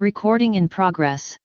Recording in progress.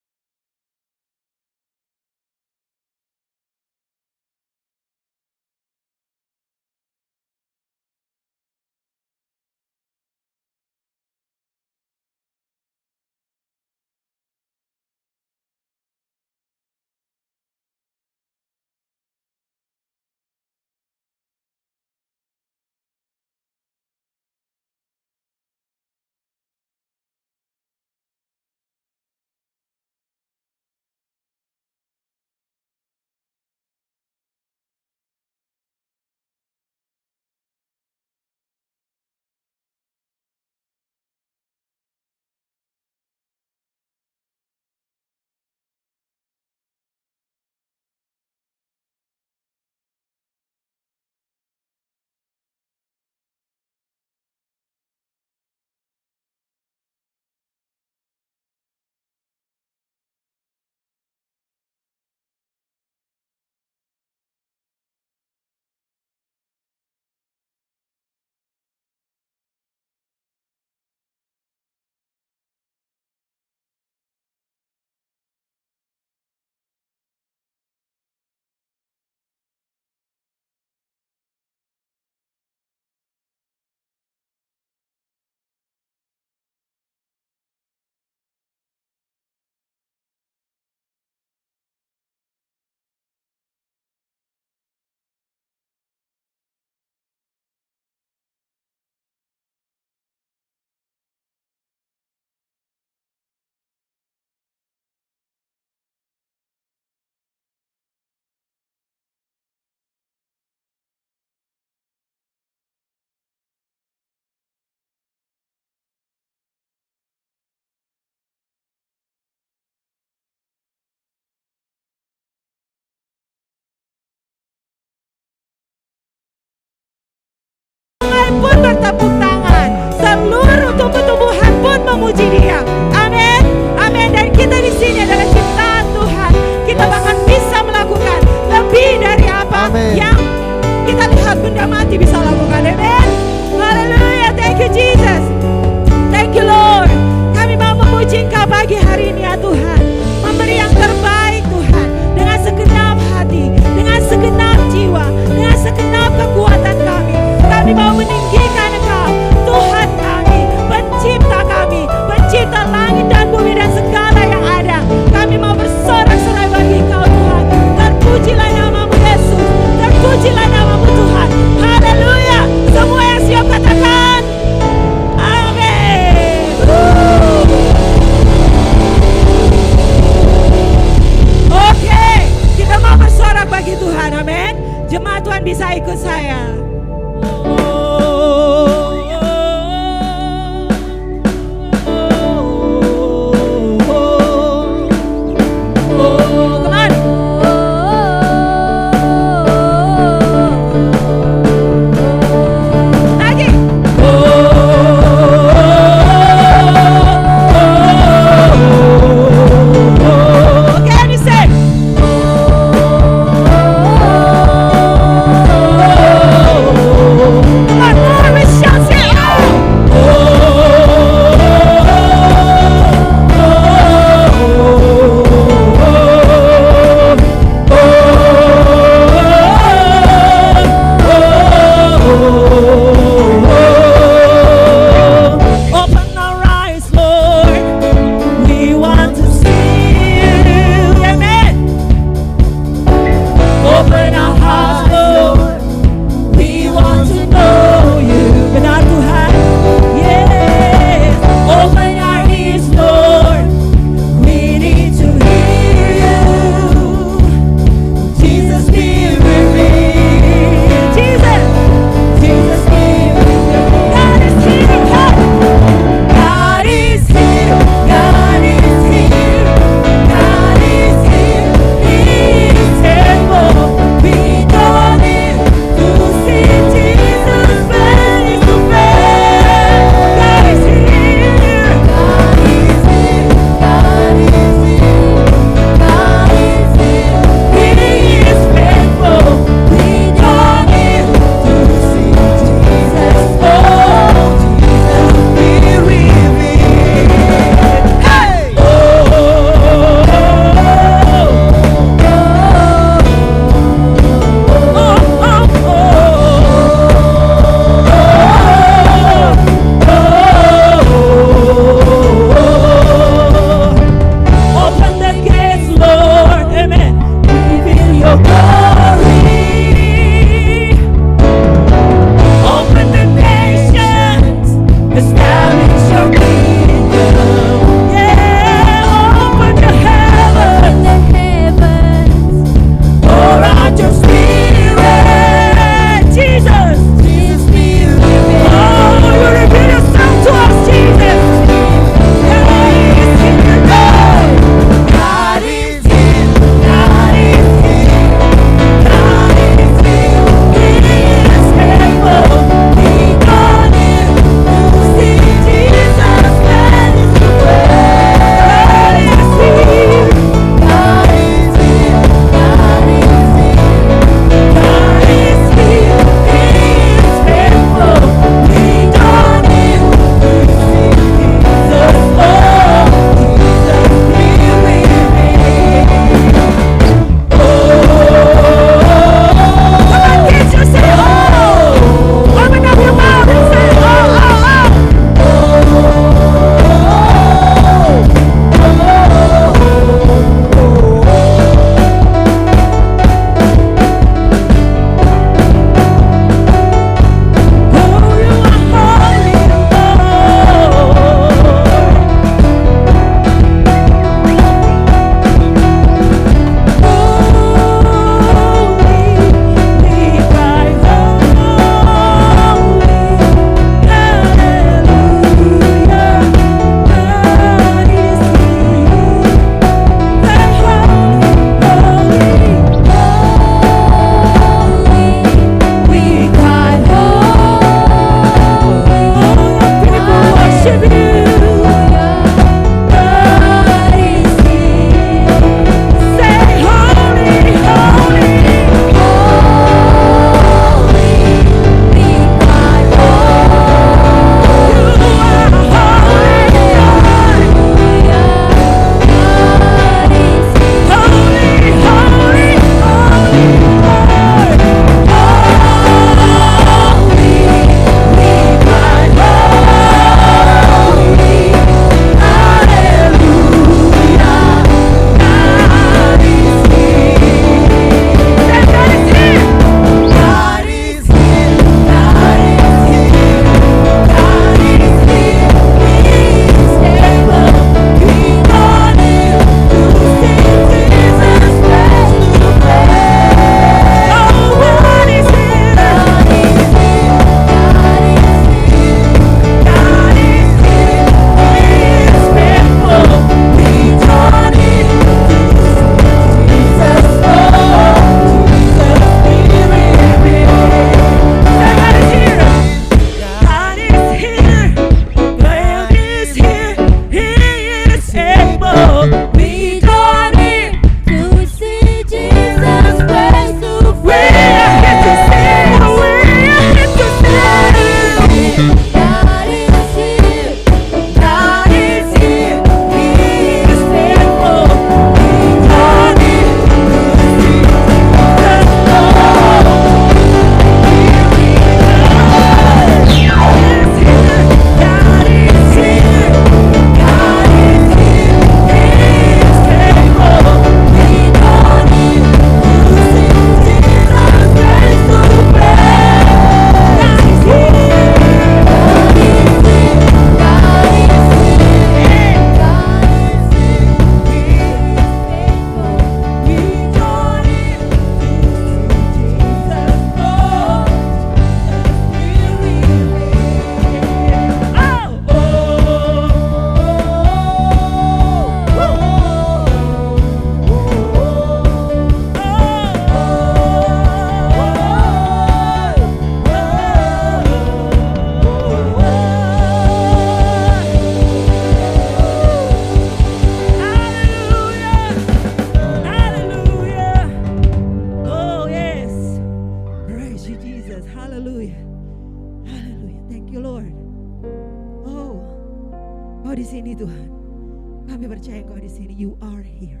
Kami percaya Engkau di sini. You are here.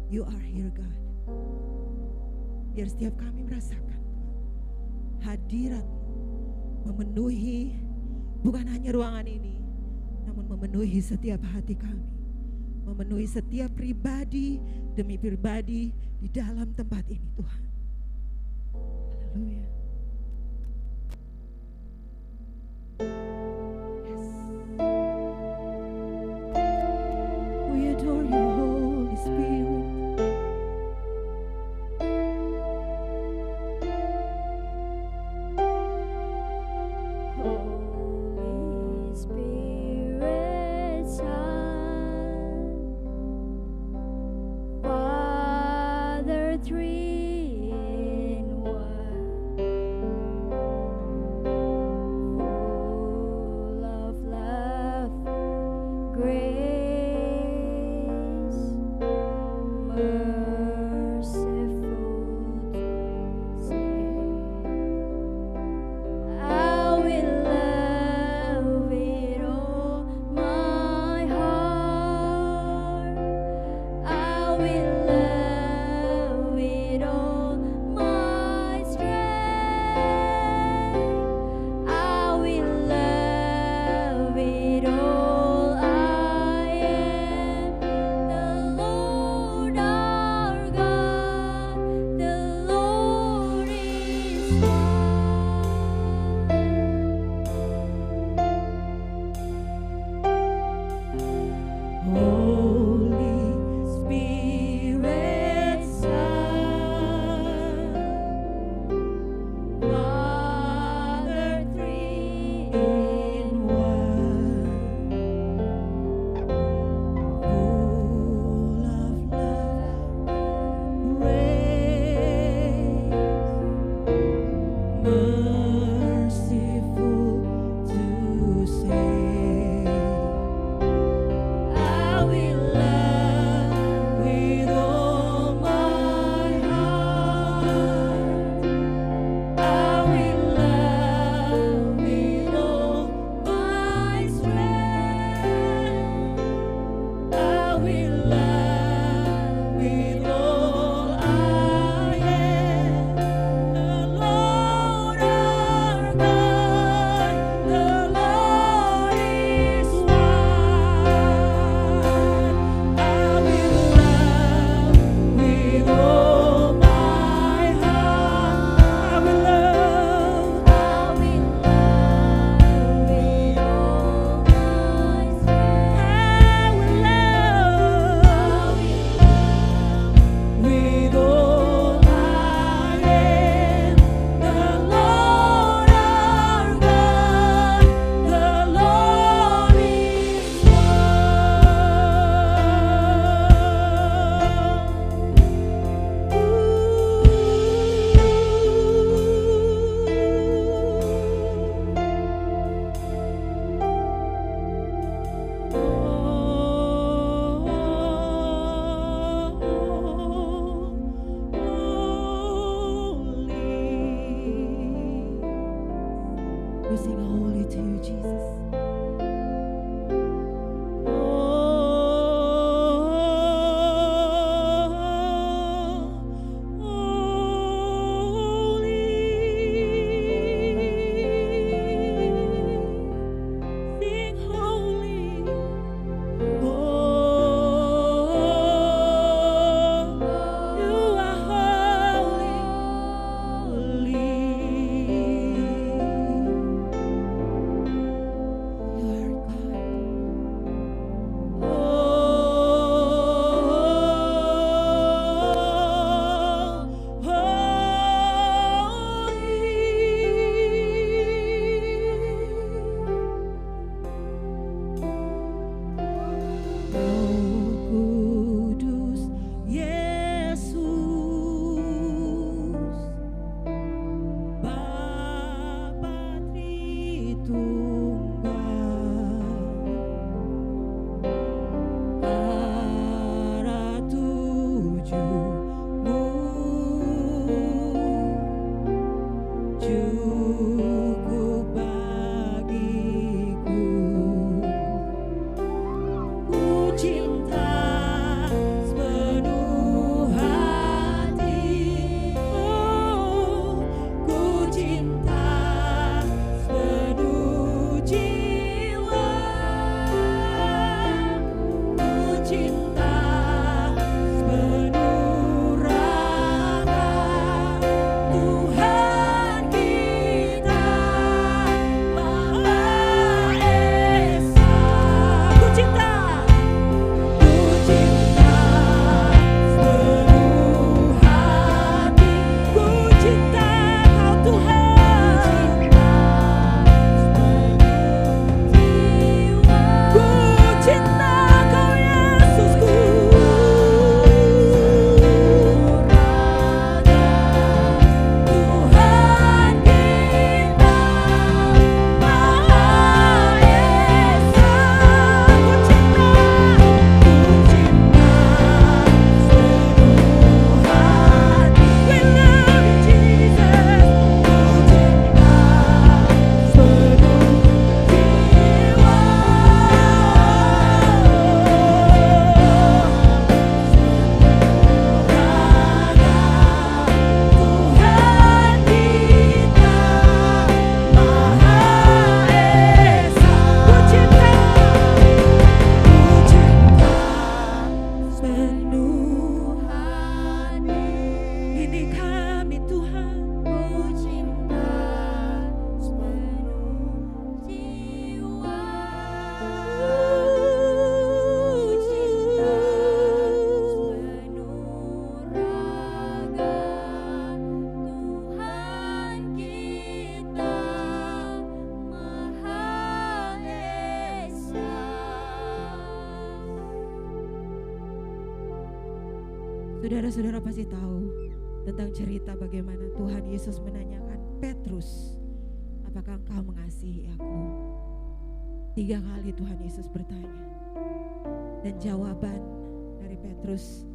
You are here, God. Biar setiap kami merasakan hadirat-Mu memenuhi bukan hanya ruangan ini, namun memenuhi setiap hati kami, memenuhi setiap pribadi demi pribadi di dalam tempat ini, Tuhan. Haleluya. Yes. We adore you, Holy Spirit. Holy Spirit, Son, Father, three in one, full of love, grace, merciful to save. I will love with all my heart. I will love with all my strength. I will love with all I Saudara-saudara pasti tahu tentang cerita bagaimana Tuhan Yesus menanyakan Petrus, apakah engkau mengasihi aku? 3 kali Tuhan Yesus bertanya. Dan jawaban dari Petrus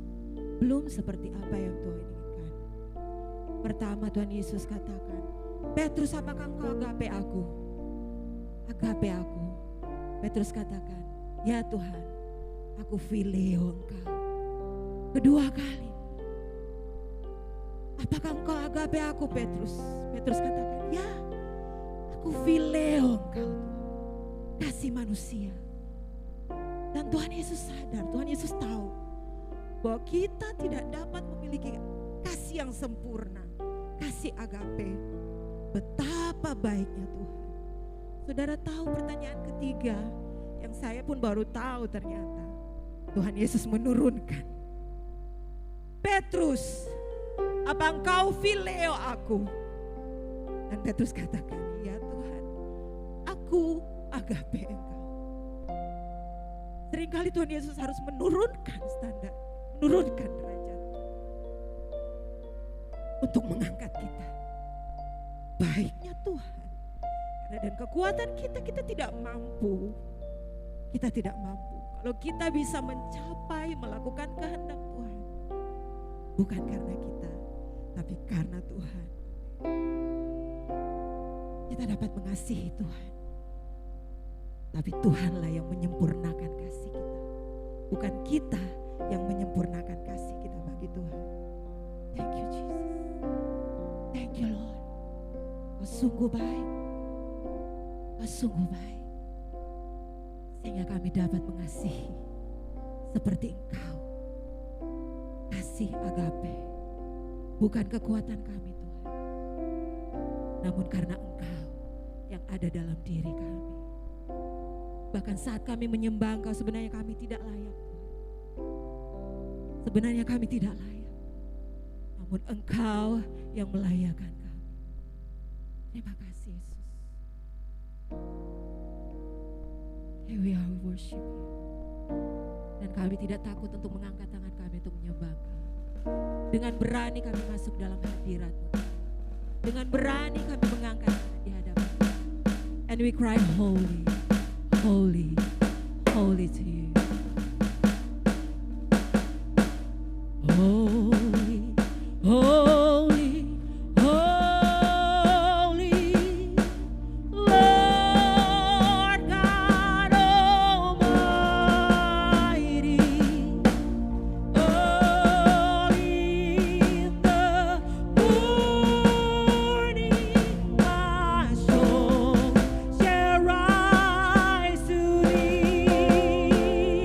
belum seperti apa yang Tuhan inginkan. Pertama Tuhan Yesus katakan, Petrus, apakah engkau agape aku? Agape aku. Petrus katakan, ya Tuhan, aku phileo engkau. Kedua kali, apakah engkau agape aku, Petrus? Petrus katakan, ya, aku phileo engkau. Kasih manusia. Dan Tuhan Yesus sadar, Tuhan Yesus tahu bahwa kita tidak dapat memiliki kasih yang sempurna, kasih agape. Betapa baiknya Tuhan. Saudara tahu pertanyaan ketiga yang saya pun baru tahu, ternyata Tuhan Yesus menurunkan, Petrus, apa engkau phileo aku? Dan Petrus katakan, ya Tuhan, aku agape engkau. Seringkali Tuhan Yesus harus menurunkan standar, menurunkan derajat untuk mengangkat kita. Baiknya Tuhan. Karena dan kekuatan kita tidak mampu. Kita tidak mampu. Kalau kita bisa mencapai, melakukan kehendak Tuhan. Bukan karena kita, tapi karena Tuhan. Kita dapat mengasihi Tuhan. Tapi Tuhanlah yang menyempurnakan kasih kita. Bukan kita yang menyempurnakan kasih kita bagi Tuhan. Thank you Jesus. Thank you Lord. Kau sungguh baik. Kau sungguh baik. Sehingga kami dapat mengasihi seperti Engkau. Kasih agape. Bukan kekuatan kami Tuhan. Namun karena Engkau yang ada dalam diri kami. Bahkan saat kami menyembah Engkau, sebenarnya kami tidak layak Tuhan. Sebenarnya kami tidak layak. Namun Engkau yang melayakkan kami. Terima kasih Yesus. Here we are, we worship you. Dan kami tidak takut untuk mengangkat tangan kami untuk menyembah Engkau. Dengan berani kami masuk dalam hadirat-Mu. Dengan berani kami mengangkat tangan di hadapan. And we cry holy. Holy, holy to you. Holy, holy, holy, Lord God Almighty. Early in the morning, my soul shall rise to thee.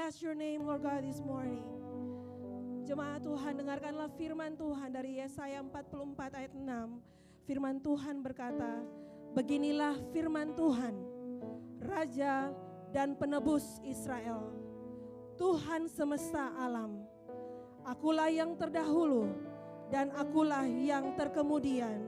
bless your name, Lord God, this morning. Jemaat Tuhan, dengarkanlah firman Tuhan dari Yesaya 44 ayat 6. Firman Tuhan berkata, beginilah firman Tuhan, Raja dan penebus Israel, Tuhan semesta alam. Akulah yang terdahulu dan akulah yang terkemudian.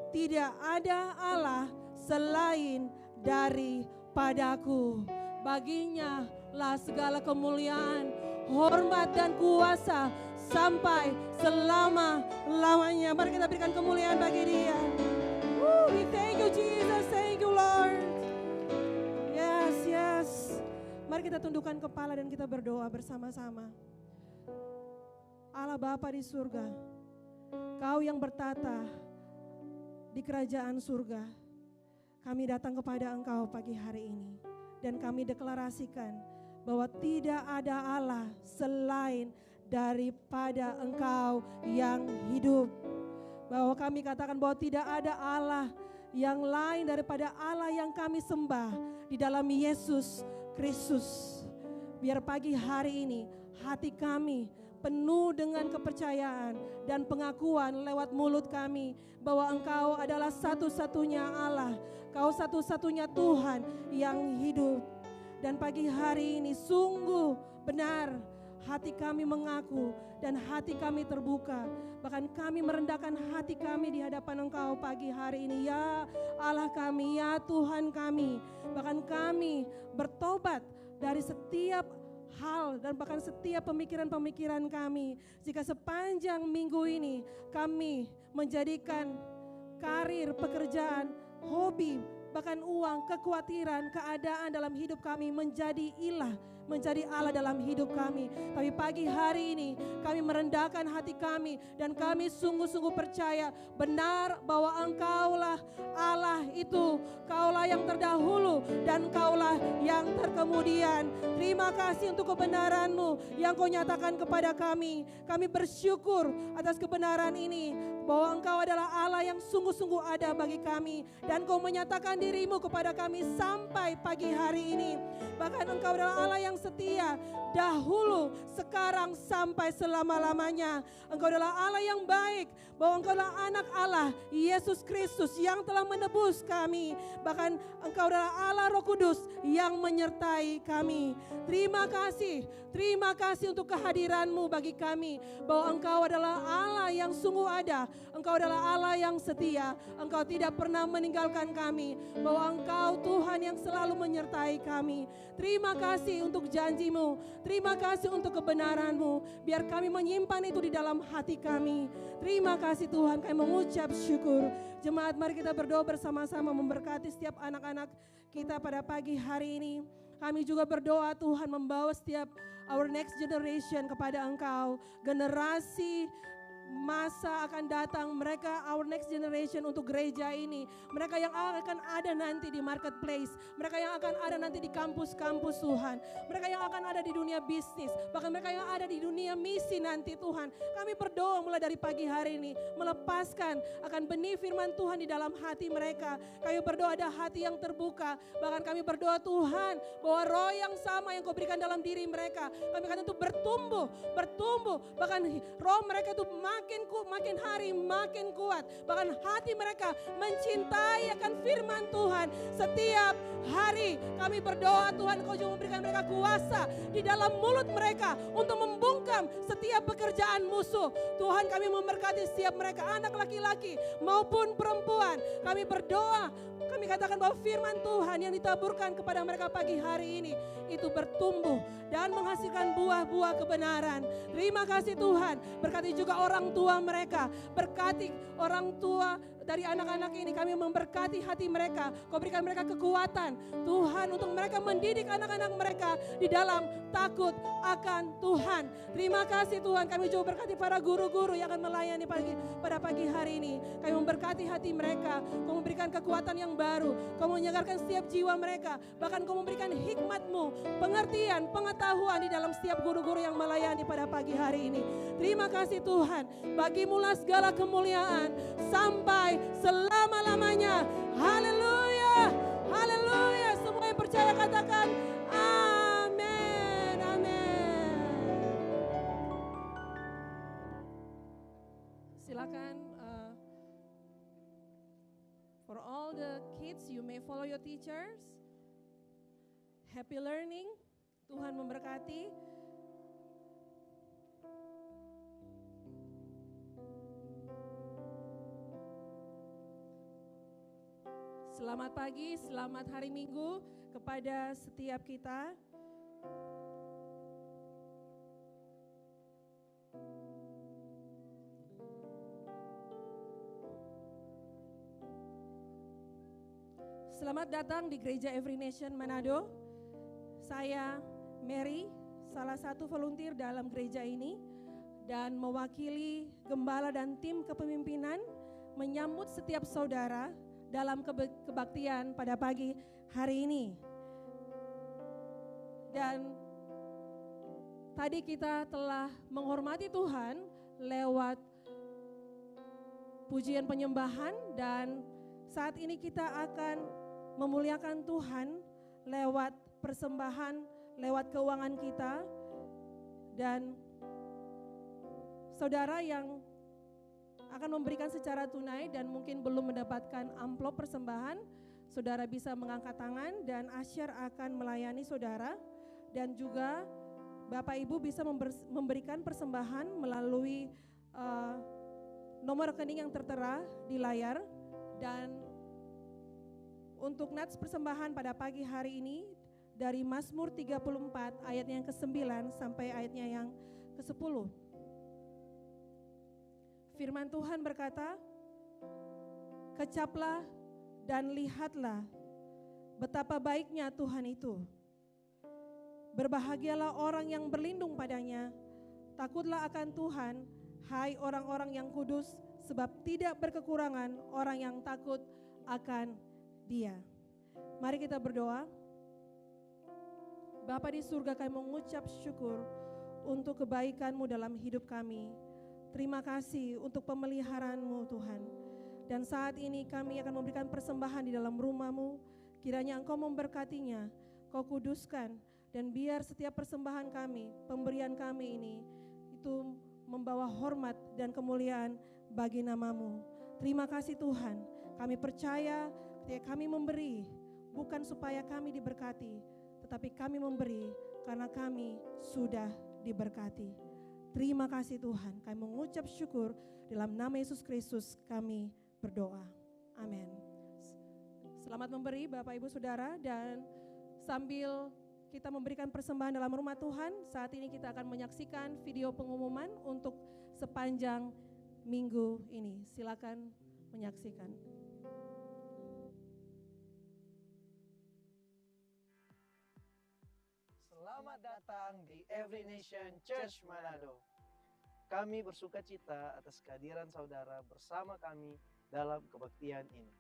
Tidak ada Allah selain daripadaku. Baginya lah segala kemuliaan, hormat dan kuasa sampai selama-lamanya. Mari kita berikan kemuliaan bagi Dia. We thank you Jesus, thank you Lord. Yes, yes. Mari kita tundukkan kepala dan kita berdoa bersama-sama. Allah Bapa di surga, Kau yang bertata di kerajaan surga, kami datang kepada Engkau pagi hari ini. Dan kami deklarasikan bahwa tidak ada Allah selain daripada Engkau yang hidup. Bahwa kami katakan bahwa tidak ada Allah yang lain daripada Allah yang kami sembah di dalam Yesus Kristus. Biar pagi hari ini hati kami penuh dengan kepercayaan dan pengakuan lewat mulut kami bahwa Engkau adalah satu-satunya Allah, Kau satu-satunya Tuhan yang hidup. Dan pagi hari ini sungguh benar hati kami mengaku dan hati kami terbuka. Bahkan kami merendahkan hati kami di hadapan Engkau pagi hari ini. Ya Allah kami, ya Tuhan kami. Bahkan kami bertobat dari setiap hal dan bahkan setiap pemikiran-pemikiran kami. Jika sepanjang minggu ini kami menjadikan karir, pekerjaan, hobi, bahkan uang, kekhawatiran, keadaan dalam hidup kami menjadi ilah, menjadi Allah dalam hidup kami. Tapi pagi hari ini kami merendahkan hati kami dan kami sungguh-sungguh percaya benar bahwa Engkaulah Allah itu, Kaulah yang terdahulu dan Kaulah yang terkemudian. Terima kasih untuk kebenaran-Mu yang Kau nyatakan kepada kami. Kami bersyukur atas kebenaran ini bahwa Engkau adalah Allah yang sungguh-sungguh ada bagi kami dan Kau menyatakan diri-Mu kepada kami sampai pagi hari ini. Bahkan Engkau adalah Allah yang setia dahulu, sekarang, sampai selama-lamanya. Engkau adalah Allah yang baik, bahwa Engkau adalah anak Allah, Yesus Kristus yang telah menebus kami. Bahkan Engkau adalah Allah Roh Kudus yang menyertai kami. Terima kasih untuk kehadiran-Mu bagi kami, bahwa Engkau adalah Allah yang sungguh ada, Engkau adalah Allah yang setia, Engkau tidak pernah meninggalkan kami, bahwa Engkau Tuhan yang selalu menyertai kami. Terima kasih untuk janji-Mu, terima kasih untuk kebenaran-Mu, biar kami menyimpan itu di dalam hati kami. Terima kasih Tuhan, kami mengucap syukur. Jemaat, mari kita berdoa bersama-sama memberkati setiap anak-anak kita pada pagi hari ini. Kami juga berdoa Tuhan membawa setiap our next generation kepada Engkau. Generasi masa akan datang, mereka our next generation untuk gereja ini. Mereka yang akan ada nanti di marketplace, mereka yang akan ada nanti di kampus-kampus Tuhan, mereka yang akan ada di dunia bisnis, bahkan mereka yang ada di dunia misi nanti Tuhan. Kami berdoa mulai dari pagi hari ini, melepaskan akan benih firman Tuhan di dalam hati mereka. Kami berdoa ada hati yang terbuka, bahkan kami berdoa Tuhan bahwa roh yang sama yang Kau berikan dalam diri mereka, kami akan itu bertumbuh, bahkan roh mereka itu makin hari makin kuat. Bahkan hati mereka mencintai akan firman Tuhan. Setiap hari kami berdoa Tuhan, Kau juga memberikan mereka kuasa di dalam mulut mereka untuk membungkam setiap pekerjaan musuh. Tuhan, kami memberkati setiap mereka, anak laki-laki maupun perempuan. Kami berdoa, kami katakan bahwa firman Tuhan yang ditaburkan kepada mereka pagi hari ini itu bertumbuh dan menghasilkan buah-buah kebenaran. Terima kasih Tuhan. Berkati juga orang tua mereka, berkati orang tua dari anak-anak ini. Kami memberkati hati mereka, Kau berikan mereka kekuatan Tuhan untuk mereka mendidik anak-anak mereka di dalam takut akan Tuhan. Terima kasih Tuhan. Kami juga berkati para guru-guru yang akan melayani pada pagi hari ini. Kami memberkati hati mereka, Kau memberikan kekuatan yang baru, Kau menyegarkan setiap jiwa mereka, bahkan Kau memberikan hikmat-Mu, pengertian, pengetahuan di dalam setiap guru-guru yang melayani pada pagi hari ini. Terima kasih Tuhan, Bagimu-lah segala kemuliaan sampai selama-lamanya. Haleluya, haleluya. Semua yang percaya katakan amin, amin. Silakan for all the kids, you may follow your teachers. Happy learning. Tuhan memberkati. Selamat pagi, selamat hari Minggu kepada setiap kita. Selamat datang di Gereja Every Nation Manado. Saya Mary, salah satu volunteer dalam gereja ini dan mewakili gembala dan tim kepemimpinan menyambut setiap saudara dalam kebaktian pada pagi hari ini. Dan tadi kita telah menghormati Tuhan lewat pujian penyembahan dan saat ini kita akan memuliakan Tuhan lewat persembahan, lewat keuangan kita. Dan saudara yang akan memberikan secara tunai dan mungkin belum mendapatkan amplop persembahan, saudara bisa mengangkat tangan dan Asyar akan melayani saudara. Dan juga Bapak Ibu bisa memberikan persembahan melalui nomor rekening yang tertera di layar. Dan untuk nats persembahan pada pagi hari ini dari Mazmur 34 ayatnya yang ke-9 sampai ayatnya yang ke-10. Firman Tuhan berkata, "Kecaplah dan lihatlah betapa baiknya Tuhan itu. Berbahagialah orang yang berlindung padanya. Takutlah akan Tuhan, hai orang-orang yang kudus, sebab tidak berkekurangan orang yang takut akan Dia." Mari kita berdoa. Bapa di surga, kami mengucap syukur untuk kebaikan-Mu dalam hidup kami. Terima kasih untuk pemeliharaan-Mu Tuhan. Dan saat ini kami akan memberikan persembahan di dalam rumah-Mu. Kiranya Engkau memberkatinya, Kau kuduskan, dan biar setiap persembahan kami, pemberian kami ini, itu membawa hormat dan kemuliaan bagi nama-Mu. Terima kasih Tuhan, kami percaya ketika kami memberi, bukan supaya kami diberkati, tetapi kami memberi karena kami sudah diberkati. Terima kasih Tuhan, kami mengucap syukur dalam nama Yesus Kristus kami berdoa. Amin. Selamat memberi Bapak Ibu Saudara, dan sambil kita memberikan persembahan dalam rumah Tuhan, saat ini kita akan menyaksikan video pengumuman untuk sepanjang minggu ini. Silakan menyaksikan. Selamat datang di Every Nation Church Manado. Kami bersuka cita atas kehadiran saudara bersama kami dalam kebaktian ini.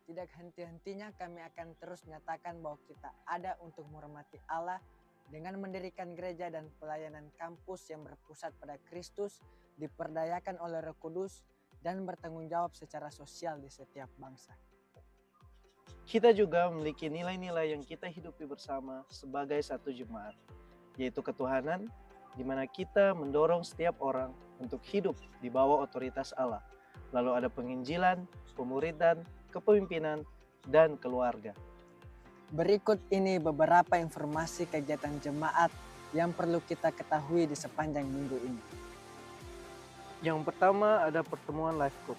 Tidak henti-hentinya kami akan terus menyatakan bahwa kita ada untuk menghormati Allah dengan mendirikan gereja dan pelayanan kampus yang berpusat pada Kristus, diperdayakan oleh Roh Kudus, dan bertanggung jawab secara sosial di setiap bangsa. Kita juga memiliki nilai-nilai yang kita hidupi bersama sebagai satu jemaat, yaitu ketuhanan, di mana kita mendorong setiap orang untuk hidup di bawah otoritas Allah. Lalu ada penginjilan, pemuridan, kepemimpinan, dan keluarga. Berikut ini beberapa informasi kegiatan jemaat yang perlu kita ketahui di sepanjang minggu ini. Yang pertama ada pertemuan life group.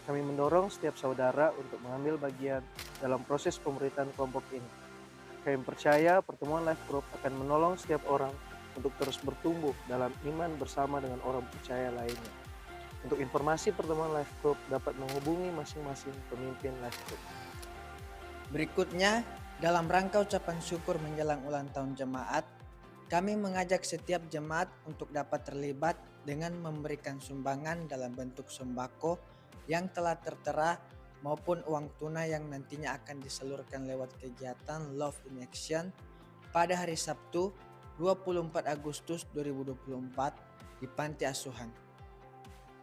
Kami mendorong setiap saudara untuk mengambil bagian dalam proses pemuritan kelompok ini. Kami percaya pertemuan life group akan menolong setiap orang untuk terus bertumbuh dalam iman bersama dengan orang percaya lainnya. Untuk informasi pertemuan life group dapat menghubungi masing-masing pemimpin life group. Berikutnya, dalam rangka ucapan syukur menjelang ulang tahun jemaat, kami mengajak setiap jemaat untuk dapat terlibat dengan memberikan sumbangan dalam bentuk sembako yang telah tertera maupun uang tunai yang nantinya akan disalurkan lewat kegiatan Love in Action pada hari Sabtu 24 Agustus 2024 di Panti Asuhan.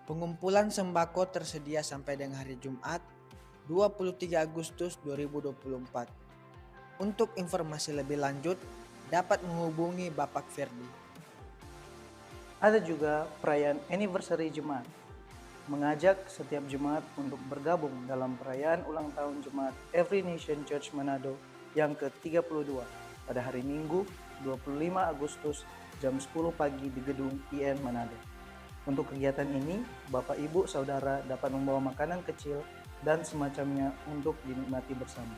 Pengumpulan sembako tersedia sampai dengan hari Jumat 23 Agustus 2024. Untuk informasi lebih lanjut dapat menghubungi Bapak Ferdi. Ada juga perayaan anniversary jemaat. mengajak setiap jemaat untuk bergabung dalam perayaan ulang tahun jemaat Every Nation Church Manado yang ke-32 pada hari Minggu 25 Agustus jam 10 pagi di gedung IN Manado. Untuk kegiatan ini, Bapak, Ibu, Saudara dapat membawa makanan kecil dan semacamnya untuk dinikmati bersama.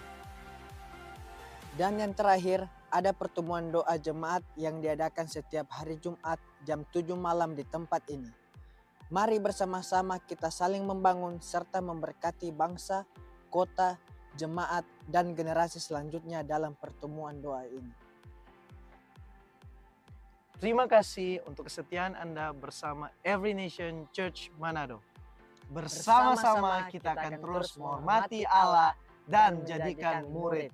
Dan yang terakhir, ada pertemuan doa jemaat yang diadakan setiap hari Jumat jam 7 malam di tempat ini. Mari bersama-sama kita saling membangun serta memberkati bangsa, kota, jemaat, dan generasi selanjutnya dalam pertemuan doa ini. Terima kasih untuk kesetiaan Anda bersama Every Nation Church Manado. Bersama-sama kita akan terus menghormati Allah dan jadikan murid.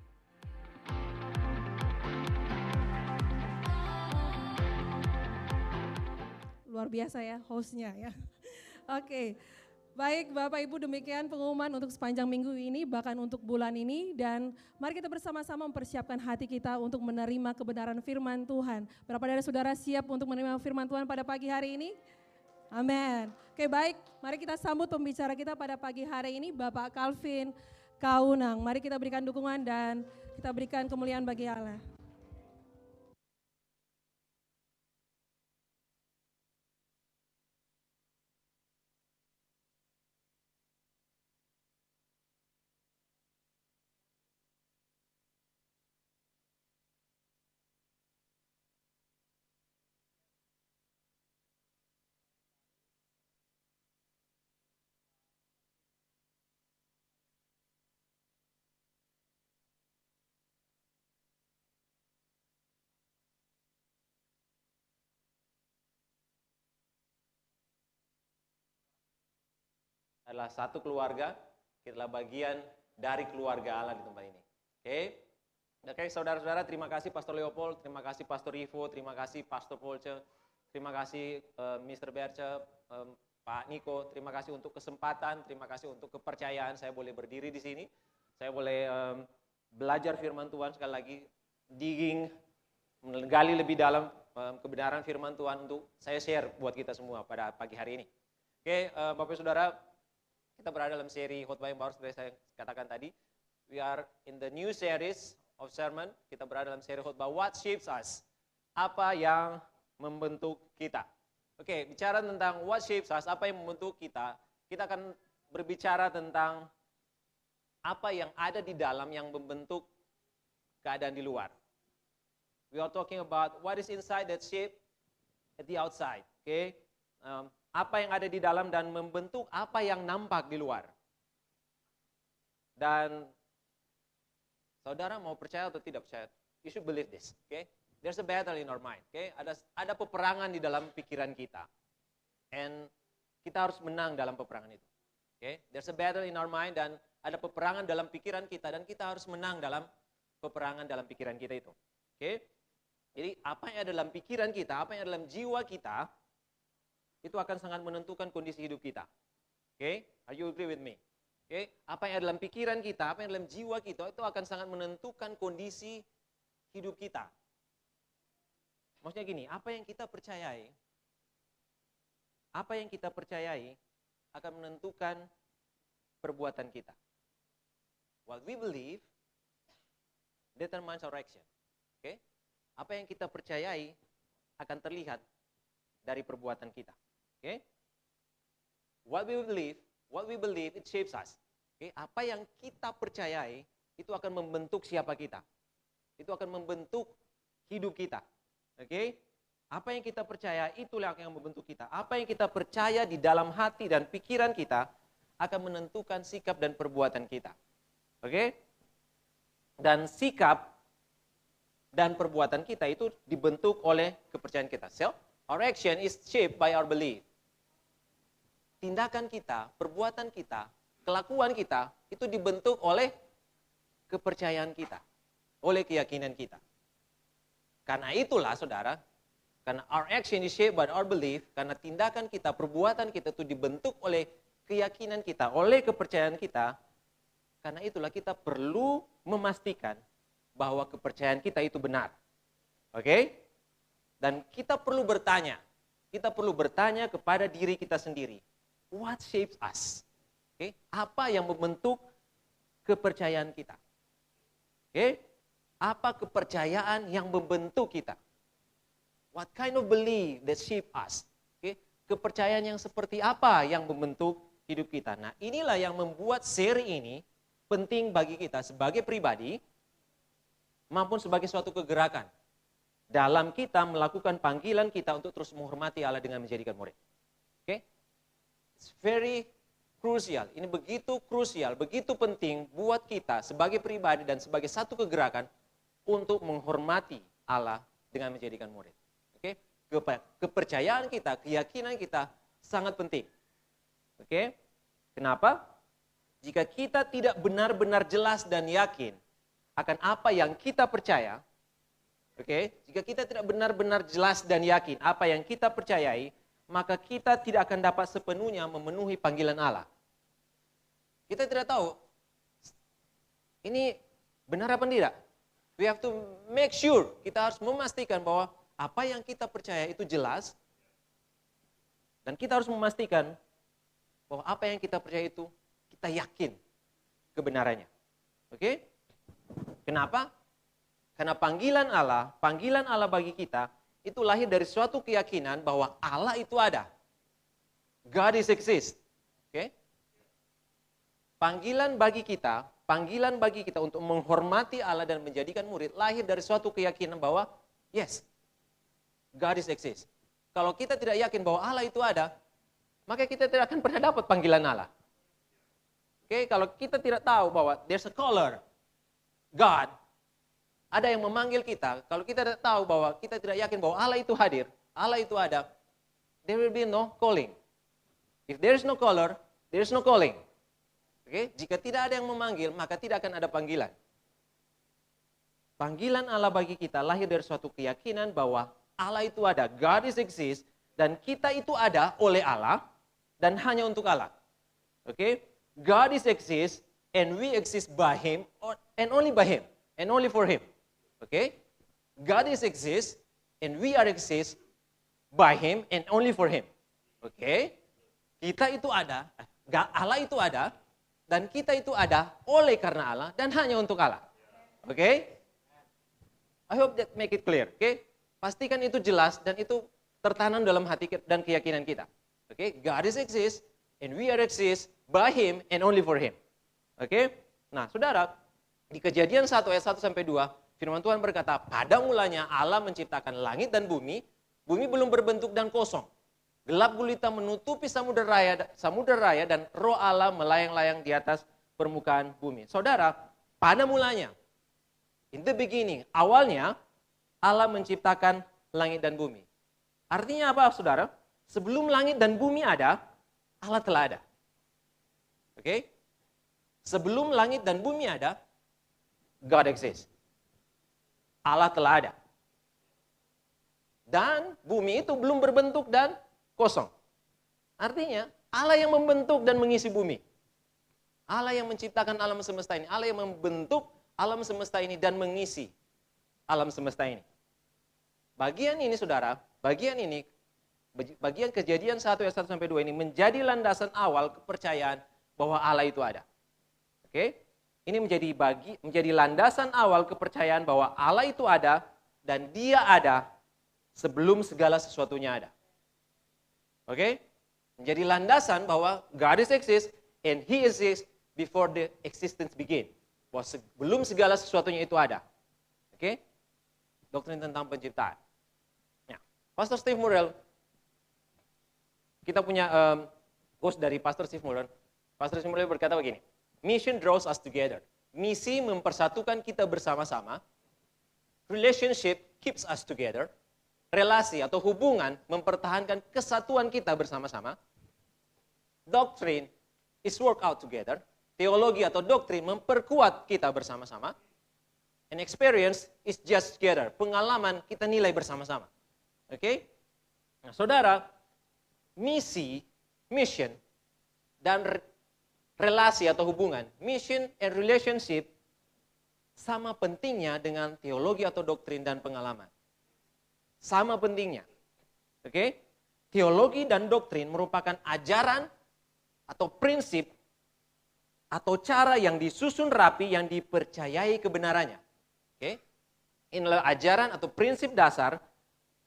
Luar biasa ya hostnya ya. Oke, baik Bapak Ibu, demikian pengumuman untuk sepanjang minggu ini, bahkan untuk bulan ini. Dan mari kita bersama-sama mempersiapkan hati kita untuk menerima kebenaran firman Tuhan. Berapa dari saudara siap untuk menerima firman Tuhan pada pagi hari ini? Amin. Oke, baik, mari kita sambut pembicara kita pada pagi hari ini, Bapak Calvin Kaunang. Mari kita berikan dukungan dan kita berikan kemuliaan bagi Allah. Adalah satu keluarga, kita adalah bagian dari keluarga Allah di tempat ini. Oke, saudara-saudara, terima kasih Pastor Leopold, terima kasih Pastor Ivo, terima kasih Pastor Polce, terima kasih Mr. Berce, Pak Niko, terima kasih untuk kesempatan, terima kasih untuk kepercayaan saya boleh berdiri di sini, saya boleh belajar firman Tuhan sekali lagi, digging, menggali lebih dalam kebenaran firman Tuhan untuk saya share buat kita semua pada pagi hari ini. Oke, Bapak Saudara, kita berada dalam seri khotbah yang baru seperti saya katakan tadi. We are in the new series of sermon. Kita berada dalam seri khotbah What Shapes Us? Apa yang membentuk kita? Oke, bicara tentang what shapes us, apa yang membentuk kita, kita akan berbicara tentang apa yang ada di dalam yang membentuk keadaan di luar. We are talking about what is inside that shape at the outside. Okay? Apa yang ada di dalam dan membentuk apa yang nampak di luar. Dan saudara mau percaya atau tidak percaya, you should believe this. Okay? There's a battle in our mind. Okay? Ada peperangan di dalam pikiran kita. And kita harus menang dalam peperangan itu. Okay? There's a battle in our mind dan ada peperangan dalam pikiran kita dan kita harus menang dalam peperangan dalam pikiran kita itu. Okay? Jadi apa yang ada dalam pikiran kita, apa yang ada dalam jiwa kita, itu akan sangat menentukan kondisi hidup kita. Okay? Are you agree with me? Okay? Apa yang ada dalam pikiran kita, apa yang ada dalam jiwa kita, itu akan sangat menentukan kondisi hidup kita. Maksudnya gini, apa yang kita percayai akan menentukan perbuatan kita. What we believe determines our action. Okay? Apa yang kita percayai akan terlihat dari perbuatan kita. Okay? What we believe, it shapes us. Okay? Apa yang kita percayai itu akan membentuk siapa kita. Itu akan membentuk hidup kita. Okay? Apa yang kita percaya itulah yang membentuk kita. Apa yang kita percaya di dalam hati dan pikiran kita akan menentukan sikap dan perbuatan kita. Okay? Dan sikap dan perbuatan kita itu dibentuk oleh kepercayaan kita. So, our action is shaped by our belief. Tindakan kita, perbuatan kita, kelakuan kita, itu dibentuk oleh kepercayaan kita, oleh keyakinan kita. Karena itulah saudara, karena our action is shaped by our belief, karena tindakan kita, perbuatan kita itu dibentuk oleh keyakinan kita, oleh kepercayaan kita, karena itulah kita perlu memastikan bahwa kepercayaan kita itu benar. Oke? Dan kita perlu bertanya kepada diri kita sendiri. what shapes us? Okay? Apa yang membentuk kepercayaan kita? Okay? Apa kepercayaan yang membentuk kita? What kind of belief that shape us? Okay? Kepercayaan yang seperti apa yang membentuk hidup kita? Nah, inilah yang membuat seri ini penting bagi kita sebagai pribadi maupun sebagai suatu kegerakan dalam kita melakukan panggilan kita untuk terus menghormati Allah dengan menjadikan murid. Okay? It's very crucial. Ini begitu krusial, begitu penting buat kita sebagai pribadi dan sebagai satu kegerakan untuk menghormati Allah dengan menjadikan murid. Oke? Kepercayaan kita, keyakinan kita sangat penting. Oke? Kenapa? Jika kita tidak benar-benar jelas dan yakin akan apa yang kita percaya, oke? Jika kita tidak benar-benar jelas dan yakin apa yang kita percayai, maka kita tidak akan dapat sepenuhnya memenuhi panggilan Allah. Kita tidak tahu ini benar apa tidak. We have to make sure, kita harus memastikan bahwa apa yang kita percaya itu jelas, dan kita harus memastikan bahwa apa yang kita percaya itu kita yakin kebenarannya. Oke? Kenapa? Karena panggilan Allah bagi kita itu lahir dari suatu keyakinan bahwa Allah itu ada. God is exist. Oke? Panggilan bagi kita untuk menghormati Allah dan menjadikan murid lahir dari suatu keyakinan bahwa yes, God is exist. Kalau kita tidak yakin bahwa Allah itu ada, maka kita tidak akan pernah dapat panggilan Allah. Oke, kalau kita tidak tahu bahwa there's a caller, God, ada yang memanggil kita, kalau kita tidak tahu bahwa kita tidak yakin bahwa Allah itu hadir, Allah itu ada, there will be no calling. If there is no caller, there is no calling. Oke, jika tidak ada yang memanggil, maka tidak akan ada panggilan. Panggilan Allah bagi kita lahir dari suatu keyakinan bahwa Allah itu ada, God is exist, dan kita itu ada oleh Allah dan hanya untuk Allah. Oke, God is exist and we exist by Him and only by Him and only for Him. Oke, God is exist and we are exist by Him and only for Him. Oke, kita itu ada, Allah itu ada, dan kita itu ada oleh karena Allah dan hanya untuk Allah. Oke? I hope that make it clear. Oke? Pastikan itu jelas dan itu tertanam dalam hati dan keyakinan kita. Oke? God is exist and we are exist by Him and only for Him. Oke? Nah, Saudara, di Kejadian 1 ayat 1 sampai 2, firman Tuhan berkata, pada mulanya Allah menciptakan langit dan bumi belum berbentuk dan kosong. Gelap gulita menutupi samudera raya dan roh Allah melayang-layang di atas permukaan bumi. Saudara, pada mulanya, in the beginning, awalnya Allah menciptakan langit dan bumi. Artinya apa, Saudara? Sebelum langit dan bumi ada, Allah telah ada. Oke? Sebelum langit dan bumi ada, God exists. Allah telah ada. Dan bumi itu belum berbentuk dan kosong. Artinya, Allah yang membentuk dan mengisi bumi. Allah yang menciptakan alam semesta ini. Allah yang membentuk alam semesta ini dan mengisi alam semesta ini. Bagian ini, Saudara, bagian Kejadian 1 ayat 1 sampai 2 ini menjadi landasan awal kepercayaan bahwa Allah itu ada. Oke? Ini menjadi landasan awal kepercayaan bahwa Allah itu ada dan Dia ada sebelum segala sesuatunya ada. Oke? Menjadi landasan bahwa God is exist and He exists before the existence begin. Bahwa sebelum segala sesuatunya itu ada. Oke? Doktrin tentang penciptaan. Ya. Pastor Steve Murrell, kita punya quote dari Pastor Steve Murrell. Pastor Steve Murrell berkata begini, mission draws us together. Misi mempersatukan kita bersama-sama. Relationship keeps us together. Relasi atau hubungan mempertahankan kesatuan kita bersama-sama. Doctrine is work out together. Teologi atau doktrin memperkuat kita bersama-sama. And experience is just together. Pengalaman kita nilai bersama-sama. Oke? Nah, Saudara, mission, dan relasi atau hubungan, mission and relationship sama pentingnya dengan teologi atau doktrin dan pengalaman. Sama pentingnya. Oke? Teologi dan doktrin merupakan ajaran atau prinsip atau cara yang disusun rapi yang dipercayai kebenarannya. Oke? Inilah ajaran atau prinsip dasar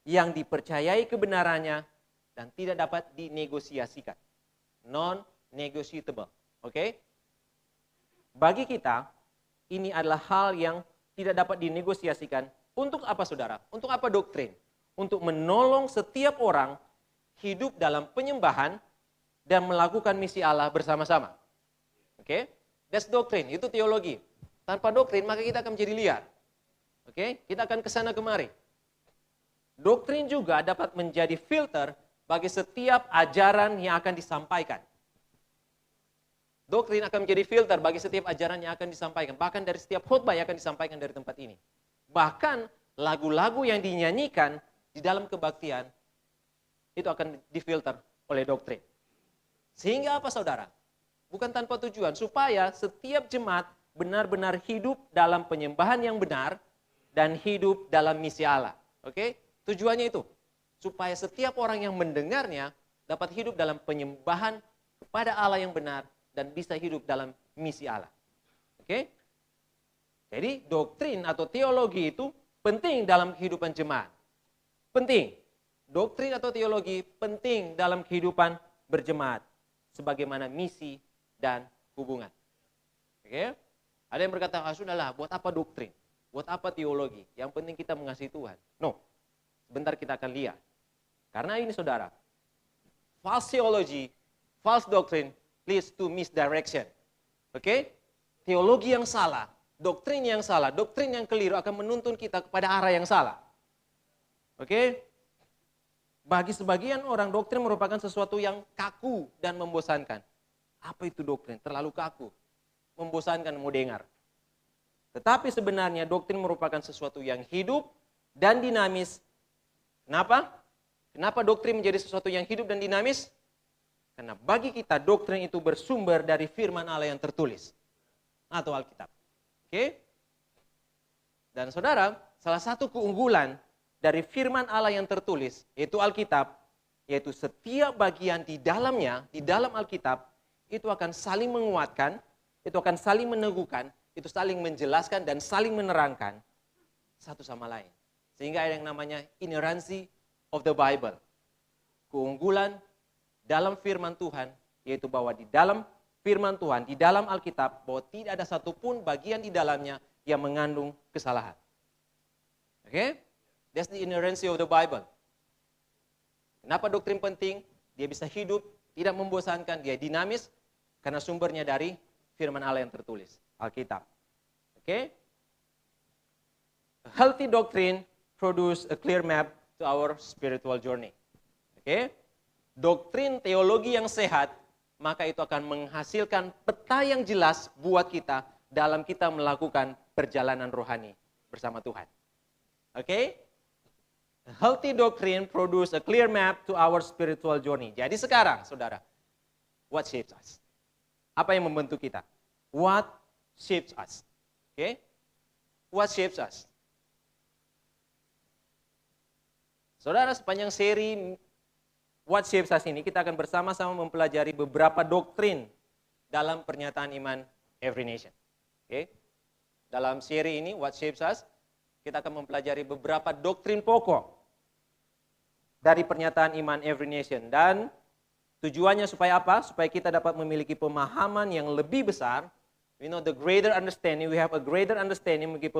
yang dipercayai kebenarannya dan tidak dapat dinegosiasikan. Non-negotiable. Oke? Bagi kita, ini adalah hal yang tidak dapat dinegosiasikan. Untuk apa saudara? Untuk apa doktrin? Untuk menolong setiap orang hidup dalam penyembahan dan melakukan misi Allah bersama-sama. Oke? That's doktrin, itu teologi. Tanpa doktrin maka kita akan menjadi liar. Oke? Kita akan kesana kemari. Doktrin juga dapat menjadi filter bagi setiap ajaran yang akan disampaikan. Doktrin akan menjadi filter bagi setiap ajaran yang akan disampaikan. Bahkan dari setiap khotbah yang akan disampaikan dari tempat ini. Bahkan lagu-lagu yang dinyanyikan di dalam kebaktian itu akan difilter oleh doktrin. Sehingga apa saudara? Bukan tanpa tujuan, supaya setiap jemaat benar-benar hidup dalam penyembahan yang benar dan hidup dalam misi Allah. Oke? Tujuannya itu, supaya setiap orang yang mendengarnya dapat hidup dalam penyembahan kepada Allah yang benar dan bisa hidup dalam misi Allah. Oke? Jadi doktrin atau teologi itu penting dalam kehidupan jemaat. Penting. Doktrin atau teologi penting dalam kehidupan berjemaat. Sebagaimana misi dan hubungan. Oke? Ada yang berkata, sudahlah, buat apa doktrin? Buat apa teologi? Yang penting kita mengasihi Tuhan. No. Sebentar kita akan lihat. Karena ini saudara, false theology, false doctrine leads to misdirection. Oke? Teologi yang salah, doktrin yang salah, doktrin yang keliru akan menuntun kita kepada arah yang salah. Oke? Bagi sebagian orang, doktrin merupakan sesuatu yang kaku dan membosankan. Apa itu doktrin? Terlalu kaku. Membosankan mau dengar. Tetapi sebenarnya doktrin merupakan sesuatu yang hidup dan dinamis. Kenapa? Kenapa doktrin menjadi sesuatu yang hidup dan dinamis? Karena bagi kita doktrin itu bersumber dari firman Allah yang tertulis. Atau Alkitab. Oke? Dan saudara, salah satu keunggulan dari firman Allah yang tertulis, yaitu Alkitab, yaitu setiap bagian di dalamnya, di dalam Alkitab, itu akan saling menguatkan, itu akan saling meneguhkan, itu saling menjelaskan dan saling menerangkan satu sama lain. Sehingga ada yang namanya inerrancy of the Bible. Keunggulan dalam firman Tuhan, yaitu bahwa di dalam firman Tuhan, di dalam Alkitab, bahwa tidak ada satupun bagian di dalamnya yang mengandung kesalahan. Oke? That's the inerrancy of the Bible. Kenapa doktrin penting? Dia bisa hidup, tidak membosankan, dia dinamis, karena sumbernya dari firman Allah yang tertulis, Alkitab. Oke? A healthy doctrine produce a clear map to our spiritual journey. Oke? Doktrin teologi yang sehat, maka itu akan menghasilkan peta yang jelas buat kita dalam kita melakukan perjalanan rohani bersama Tuhan. Oke? A healthy doctrine produce a clear map to our spiritual journey. Jadi sekarang, saudara, what shapes us? Apa yang membentuk kita? What shapes us? Okay? What shapes us? Saudara, sepanjang seri What Shapes Us ini, kita akan bersama-sama mempelajari beberapa doktrin dalam pernyataan iman Every Nation. Okay? Dalam seri ini, What Shapes Us, kita akan mempelajari beberapa doktrin pokok dari pernyataan iman Every Nation. Dan tujuannya supaya apa? Supaya kita dapat memiliki pemahaman yang lebih besar. We know the greater understanding, we have a greater understanding, memiliki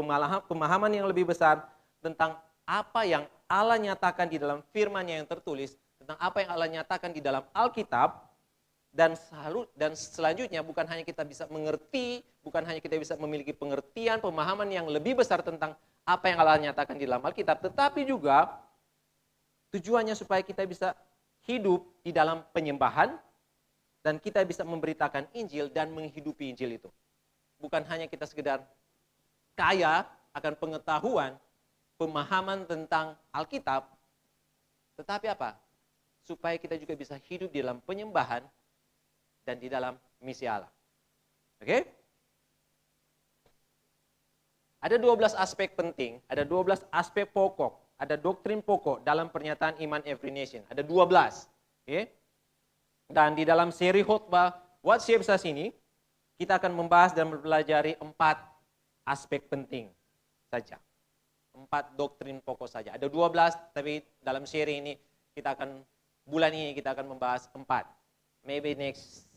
pemahaman yang lebih besar tentang apa yang Allah nyatakan di dalam firman-Nya yang tertulis, tentang apa yang Allah nyatakan di dalam Alkitab, dan selanjutnya bukan hanya kita bisa mengerti, bukan hanya kita bisa memiliki pengertian, pemahaman yang lebih besar tentang apa yang Allah nyatakan di dalam Alkitab, tetapi juga tujuannya supaya kita bisa hidup di dalam penyembahan dan kita bisa memberitakan Injil dan menghidupi Injil itu. Bukan hanya kita sekedar kaya akan pengetahuan, pemahaman tentang Alkitab, tetapi apa? Supaya kita juga bisa hidup di dalam penyembahan dan di dalam misi Allah. Oke? Ada 12 aspek penting, ada 12 aspek pokok, ada doktrin pokok dalam pernyataan iman Every Nation. Ada 12. Oke? Dan di dalam seri khotbah What Shapes Us ini, kita akan membahas dan mempelajari 4 aspek penting saja. 4 doktrin pokok saja. Ada 12, tapi dalam seri ini bulan ini kita akan membahas 4. Maybe next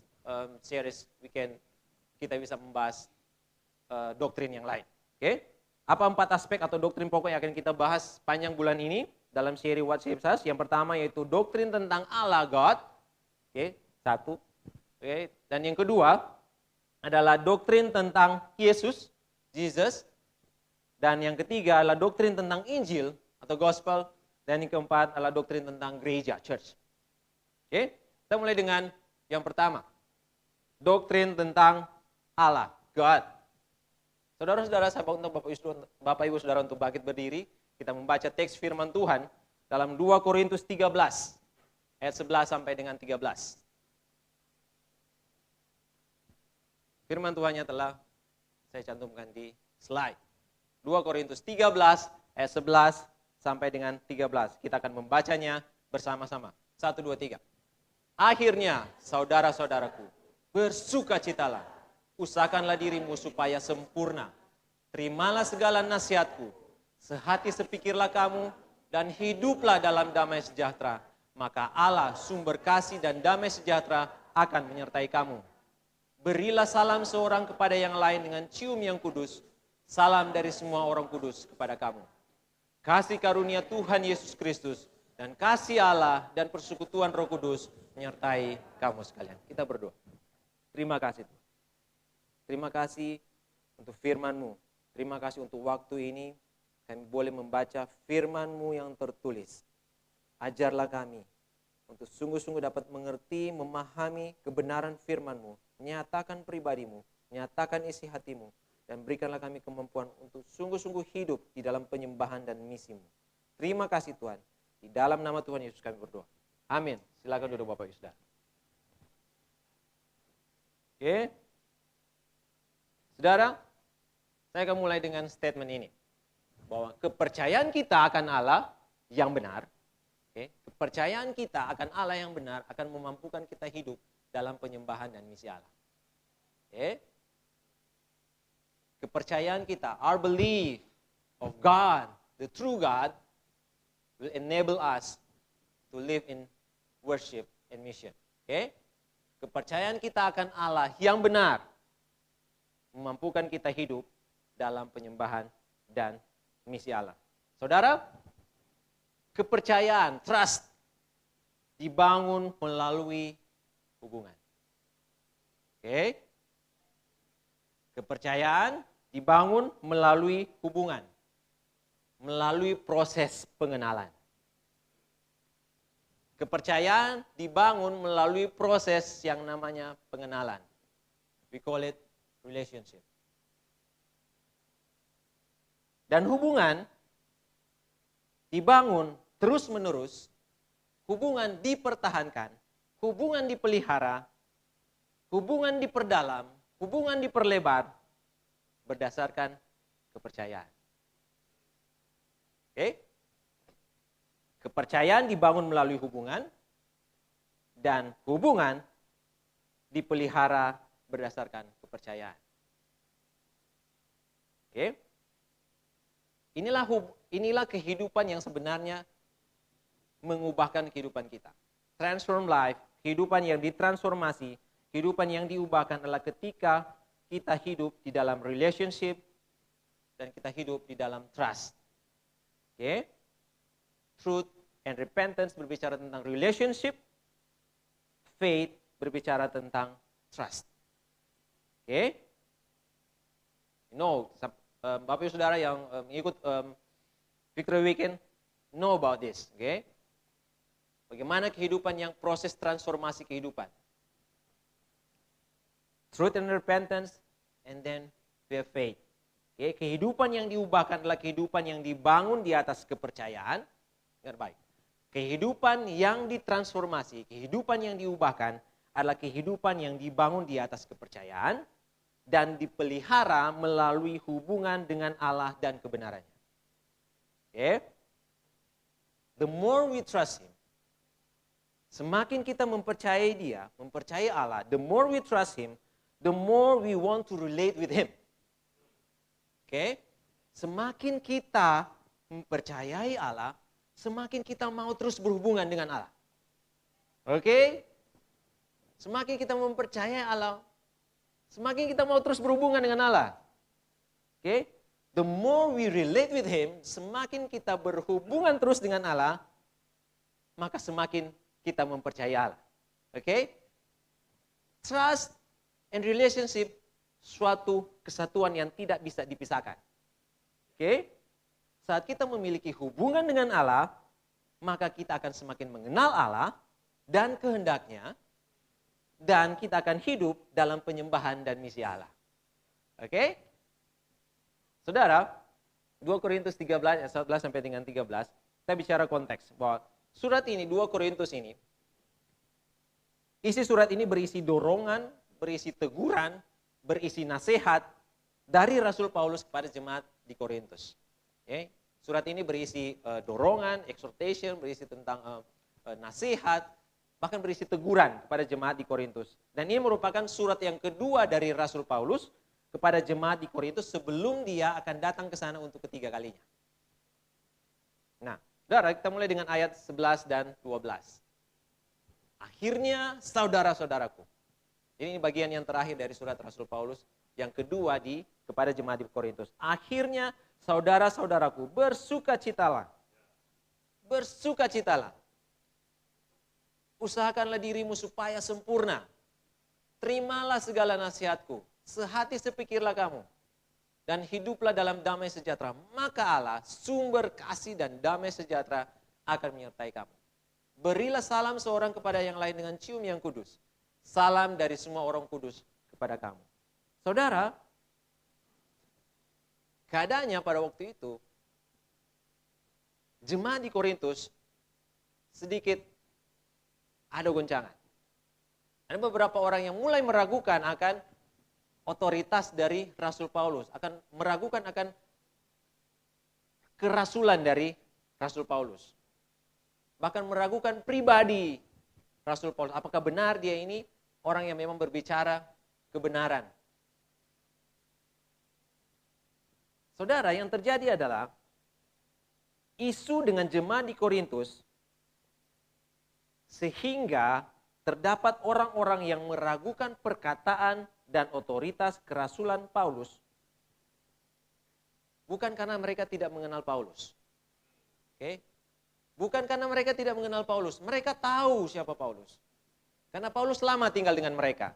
series kita bisa membahas doktrin yang lain. Oke? Apa 4 aspek atau doktrin pokok yang akan kita bahas panjang bulan ini dalam seri What Shapes Us? Yang pertama yaitu doktrin tentang Allah God. Oke, 1. Oke, dan yang kedua adalah doktrin tentang Yesus, Jesus. Dan yang ketiga adalah doktrin tentang Injil atau Gospel. Dan yang keempat adalah doktrin tentang gereja, church. Oke, kita mulai dengan yang pertama. Doktrin tentang Allah, God. Saudara-saudara, saya untuk Bapak Ibu Saudara untuk bangkit berdiri. Kita membaca teks firman Tuhan dalam 2 Korintus 13, ayat 11 sampai dengan 13. Firman Tuhannya telah saya cantumkan di slide. 2 Korintus 13 ayat 11 sampai dengan 13. Kita akan membacanya bersama-sama. 1, 2, 3. Akhirnya, saudara-saudaraku, bersukacitalah. Usahakanlah dirimu supaya sempurna. Terimalah segala nasihatku. Sehati sepikirlah kamu dan hiduplah dalam damai sejahtera. Maka Allah, sumber kasih dan damai sejahtera akan menyertai kamu. Berilah salam seorang kepada yang lain dengan cium yang kudus. Salam dari semua orang kudus kepada kamu. Kasih karunia Tuhan Yesus Kristus dan kasih Allah dan persekutuan Roh Kudus menyertai kamu sekalian. Kita berdoa. Terima kasih Tuhan. Terima kasih untuk firman-Mu. Terima kasih untuk waktu ini kami boleh membaca firman-Mu yang tertulis. Ajarlah kami untuk sungguh-sungguh dapat mengerti, memahami kebenaran firman-Mu. Nyatakan pribadi-Mu, nyatakan isi hati-Mu. Dan berikanlah kami kemampuan untuk sungguh-sungguh hidup di dalam penyembahan dan misi-Mu. Terima kasih Tuhan. Di dalam nama Tuhan Yesus kami berdoa. Amin. Silakan duduk Bapak Ibu Saudara. Oke. Saudara, saya akan mulai dengan statement ini. Bahwa kepercayaan kita akan Allah yang benar. Oke. Kepercayaan kita akan Allah yang benar akan memampukan kita hidup dalam penyembahan dan misi Allah. Oke. Kepercayaan kita, our belief of God, the true God, will enable us to live in worship and mission. Okay? Kepercayaan kita akan Allah yang benar memampukan kita hidup dalam penyembahan dan misi Allah. Saudara, kepercayaan, trust, dibangun melalui hubungan. Okay? Kepercayaan dibangun melalui hubungan, melalui proses pengenalan. Kepercayaan dibangun melalui proses yang namanya pengenalan. We call it relationship. Dan hubungan dibangun terus-menerus, hubungan dipertahankan, hubungan dipelihara, hubungan diperdalam, hubungan diperlebar berdasarkan kepercayaan. Oke? Kepercayaan dibangun melalui hubungan dan hubungan dipelihara berdasarkan kepercayaan. Oke? Inilah kehidupan yang sebenarnya mengubahkan kehidupan kita. Transform life, kehidupan yang ditransformasi, kehidupan yang diubahkan adalah ketika kita hidup di dalam relationship dan kita hidup di dalam trust. Okay? Truth and repentance berbicara tentang relationship, faith berbicara tentang trust. Okay? Bapak Ibu Saudara yang mengikut Victory Weekend know about this. Okay? Bagaimana kehidupan yang proses transformasi kehidupan. Truth and repentance, and then we have faith. Okay, kehidupan yang diubahkan adalah kehidupan yang dibangun di atas kepercayaan. Dengar baik. Kehidupan yang ditransformasi, kehidupan yang diubahkan adalah kehidupan yang dibangun di atas kepercayaan dan dipelihara melalui hubungan dengan Allah dan kebenarannya. Okay? The more we trust Him, Semakin kita mempercayai Dia, mempercayai Allah, the more we trust Him, the more we want to relate with Him. Oke? Semakin kita mempercayai Allah, semakin kita mau terus berhubungan dengan Allah. Oke? Semakin kita mempercayai Allah, semakin kita mau terus berhubungan dengan Allah. Oke? The more we relate with Him, semakin kita berhubungan terus dengan Allah, maka semakin kita mempercayai Allah. Oke? Trust and relationship suatu kesatuan yang tidak bisa dipisahkan. Oke? Saat kita memiliki hubungan dengan Allah, maka kita akan semakin mengenal Allah dan kehendaknya, dan kita akan hidup dalam penyembahan dan misi Allah. Oke? Saudara, 2 Korintus 13 ayat 11 sampai dengan 13, kita bicara konteks bahwa surat ini, 2 Korintus ini, isi surat ini berisi dorongan, berisi teguran, berisi nasihat dari Rasul Paulus kepada jemaat di Korintus. Okay. Surat ini berisi dorongan, exhortation, berisi tentang nasihat, bahkan berisi teguran kepada jemaat di Korintus. Dan ini merupakan surat yang kedua dari Rasul Paulus kepada jemaat di Korintus sebelum dia akan datang ke sana untuk ketiga kalinya. Nah, saudara, kita mulai dengan ayat 11 dan 12. Akhirnya saudara-saudaraku. Ini bagian yang terakhir dari surat Rasul Paulus yang kedua kepada jemaat di Korintus. Akhirnya saudara-saudaraku, bersukacitalah. Bersukacitalah. Usahakanlah dirimu supaya sempurna. Terimalah segala nasihatku. Sehati sepikirlah kamu. Dan hiduplah dalam damai sejahtera. Maka Allah, sumber kasih dan damai sejahtera akan menyertai kamu. Berilah salam seorang kepada yang lain dengan cium yang kudus. Salam dari semua orang kudus kepada kamu. Saudara, keadaannya pada waktu itu, jemaat di Korintus sedikit ada goncangan. Ada beberapa orang yang mulai meragukan akan otoritas dari Rasul Paulus, akan meragukan akan kerasulan dari Rasul Paulus. Bahkan meragukan pribadi Rasul Paulus. Apakah benar dia ini orang yang memang berbicara kebenaran? Saudara, yang terjadi adalah isu dengan jemaat di Korintus sehingga terdapat orang-orang yang meragukan perkataan dan otoritas kerasulan Paulus. Bukan karena mereka tidak mengenal Paulus. Oke? Bukan karena mereka tidak mengenal Paulus. Mereka tahu siapa Paulus. Karena Paulus lama tinggal dengan mereka.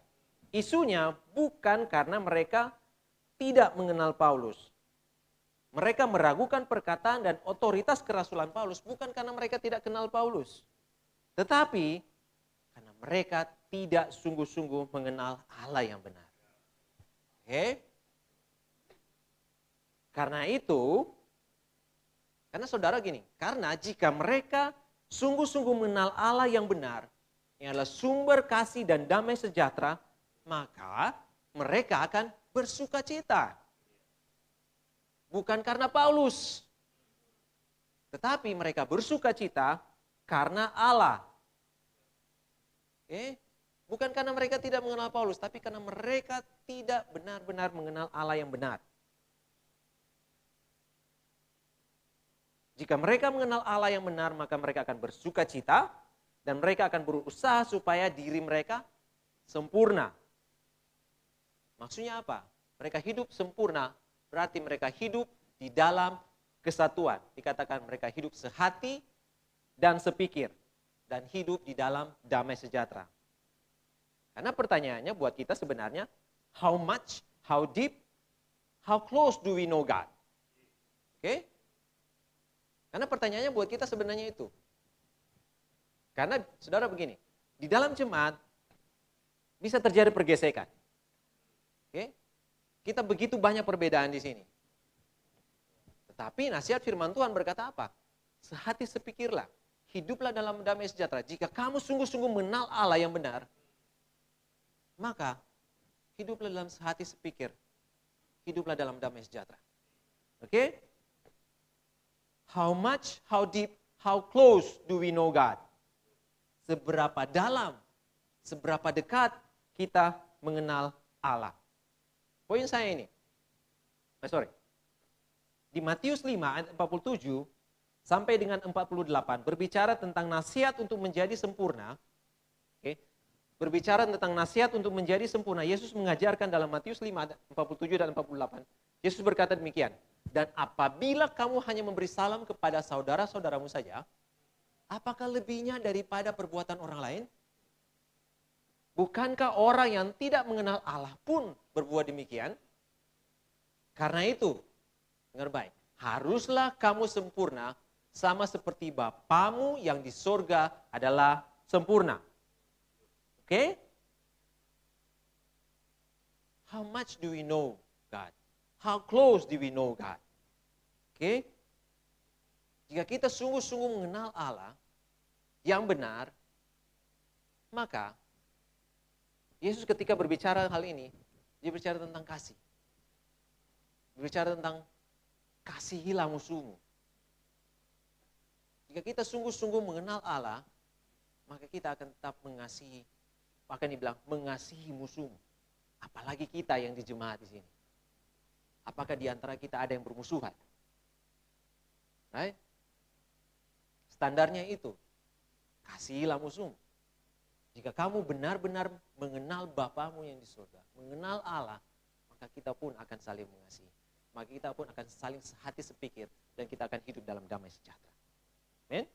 Isunya bukan karena mereka tidak mengenal Paulus. Mereka meragukan perkataan dan otoritas kerasulan Paulus bukan karena mereka tidak kenal Paulus. Tetapi karena mereka tidak sungguh-sungguh mengenal Allah yang benar. Oke? Karena itu, karena saudara gini, karena jika mereka sungguh-sungguh mengenal Allah yang benar, yang adalah sumber kasih dan damai sejahtera, maka mereka akan bersukacita. Bukan karena Paulus, tetapi mereka bersukacita karena Allah. Bukan karena mereka tidak mengenal Paulus, tapi karena mereka tidak benar-benar mengenal Allah yang benar. Jika mereka mengenal Allah yang benar, maka mereka akan bersukacita dan mereka akan berusaha supaya diri mereka sempurna. Maksudnya apa? Mereka hidup sempurna, berarti mereka hidup di dalam kesatuan. Dikatakan mereka hidup sehati dan sepikir. Dan hidup di dalam damai sejahtera. Karena pertanyaannya buat kita sebenarnya, how much, how deep, how close do we know God? Oke? Karena pertanyaannya buat kita sebenarnya itu. Karena saudara begini, di dalam jemaat bisa terjadi pergesekan. Oke? Kita begitu banyak perbedaan di sini. Tetapi nasihat firman Tuhan berkata apa? Sehati sepikirlah. Hiduplah dalam damai sejahtera. Jika kamu sungguh-sungguh mengenal Allah yang benar, maka hiduplah dalam sehati sepikir. Hiduplah dalam damai sejahtera. Oke? How much, how deep, how close do we know God? seberapa dalam, seberapa dekat kita mengenal Allah. Poin saya ini. Di Matius 5 ayat 47 sampai dengan 48 berbicara tentang nasihat untuk menjadi sempurna. Oke. Berbicara tentang nasihat untuk menjadi sempurna. Yesus mengajarkan dalam Matius 5 ayat 47 dan 48. Yesus berkata demikian. Dan apabila kamu hanya memberi salam kepada saudara-saudaramu saja, apakah lebihnya daripada perbuatan orang lain? Bukankah orang yang tidak mengenal Allah pun berbuat demikian? Karena itu, dengar baik, haruslah kamu sempurna sama seperti Bapamu yang di sorga adalah sempurna. Oke? How much do we know God? How close do we know God? Oke? Jika kita sungguh-sungguh mengenal Allah yang benar, maka Yesus ketika berbicara hal ini, dia berbicara tentang kasih. Berbicara tentang kasihilah musuhmu. Jika kita sungguh-sungguh mengenal Allah, maka kita akan tetap mengasihi, bahkan dibilang mengasihi musuhmu. Apalagi kita yang di jemaat di sini. Apakah di antara kita ada yang bermusuhan? Right? Standarnya itu, kasihilah musuhmu. Jika kamu benar-benar mengenal Bapamu yang di surga, mengenal Allah, maka kita pun akan saling mengasihi. Maka kita pun akan saling sehati sepikir dan kita akan hidup dalam damai sejahtera. Amin?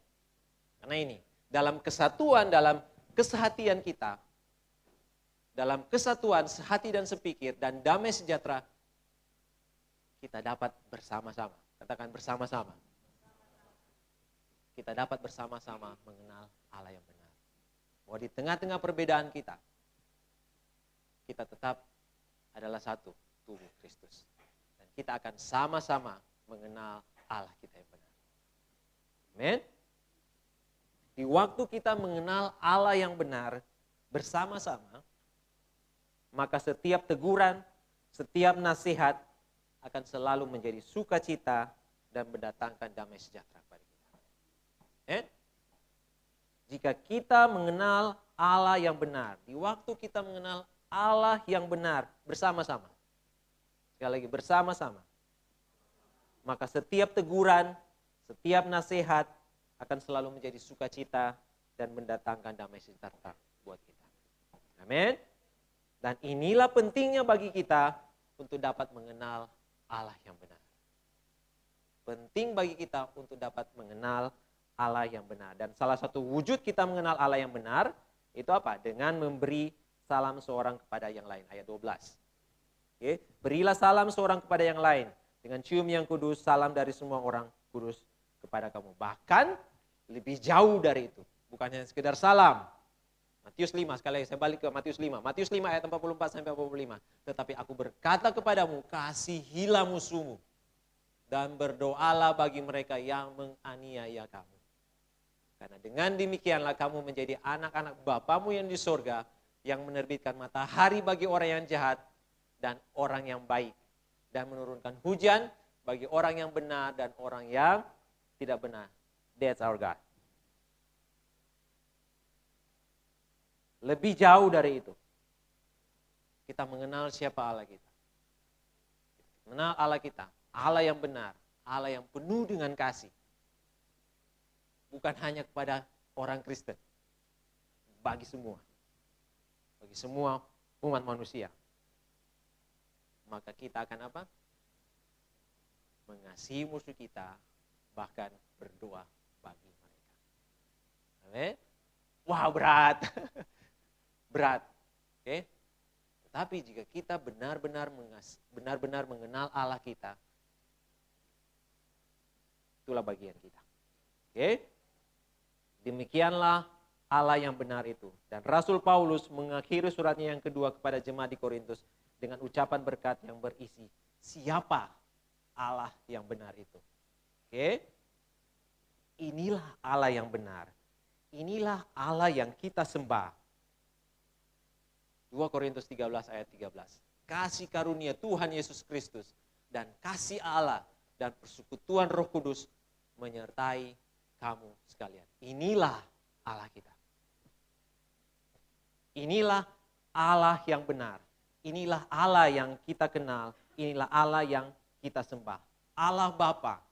Karena ini, dalam kesatuan, dalam kesehatian kita, dalam kesatuan sehati dan sepikir dan damai sejahtera, kita dapat bersama-sama. Katakan bersama-sama. Kita dapat bersama-sama mengenal Allah yang benar. Bahwa di tengah-tengah perbedaan kita tetap adalah satu, tubuh Kristus. Dan kita akan sama-sama mengenal Allah kita yang benar. Amin. Di waktu kita mengenal Allah yang benar bersama-sama, maka setiap teguran, setiap nasihat akan selalu menjadi sukacita dan mendatangkan damai sejahtera kepada kita. Amin. Jika kita mengenal Allah yang benar, di waktu kita mengenal Allah yang benar bersama-sama, sekali lagi bersama-sama, maka setiap teguran, setiap nasihat akan selalu menjadi sukacita dan mendatangkan damai sejahtera buat kita. Amin. Dan inilah pentingnya bagi kita untuk dapat mengenal Allah yang benar. Penting bagi kita untuk dapat mengenal Allah yang benar. Dan salah satu wujud kita mengenal Allah yang benar, itu apa? Dengan memberi salam seorang kepada yang lain. Ayat 12. Oke. Berilah salam seorang kepada yang lain. Dengan cium yang kudus, salam dari semua orang kudus kepada kamu. Bahkan lebih jauh dari itu. Bukan hanya sekedar salam. Matius 5, sekali lagi saya balik ke Matius 5. Matius 5 ayat 44 sampai 45. Tetapi aku berkata kepadamu, kasihilah musuhmu. Dan berdoalah bagi mereka yang menganiaya kamu. Karena dengan demikianlah kamu menjadi anak-anak Bapamu yang di sorga, yang menerbitkan matahari bagi orang yang jahat dan orang yang baik, dan menurunkan hujan bagi orang yang benar dan orang yang tidak benar. That's our God. Lebih jauh dari itu, kita mengenal siapa Allah kita. Mengenal Allah kita, Allah yang benar, Allah yang penuh dengan kasih. Bukan hanya kepada orang Kristen, bagi semua umat manusia. Maka kita akan apa? Mengasihi musuh kita, bahkan berdoa bagi mereka. Amin. Wow, berat. Berat. Oke. Tetapi jika kita benar-benar mengenal Allah kita, itulah bagian kita. Oke. Demikianlah Allah yang benar itu. Dan Rasul Paulus mengakhiri suratnya yang kedua kepada jemaat di Korintus dengan ucapan berkat yang berisi, siapa Allah yang benar itu? Oke? Inilah Allah yang benar. Inilah Allah yang kita sembah. 2 Korintus 13 ayat 13. Kasih karunia Tuhan Yesus Kristus dan kasih Allah dan persekutuan Roh Kudus menyertai kamu sekalian. Inilah Allah kita. Inilah Allah yang benar. Inilah Allah yang kita kenal. Inilah Allah yang kita sembah. Allah Bapa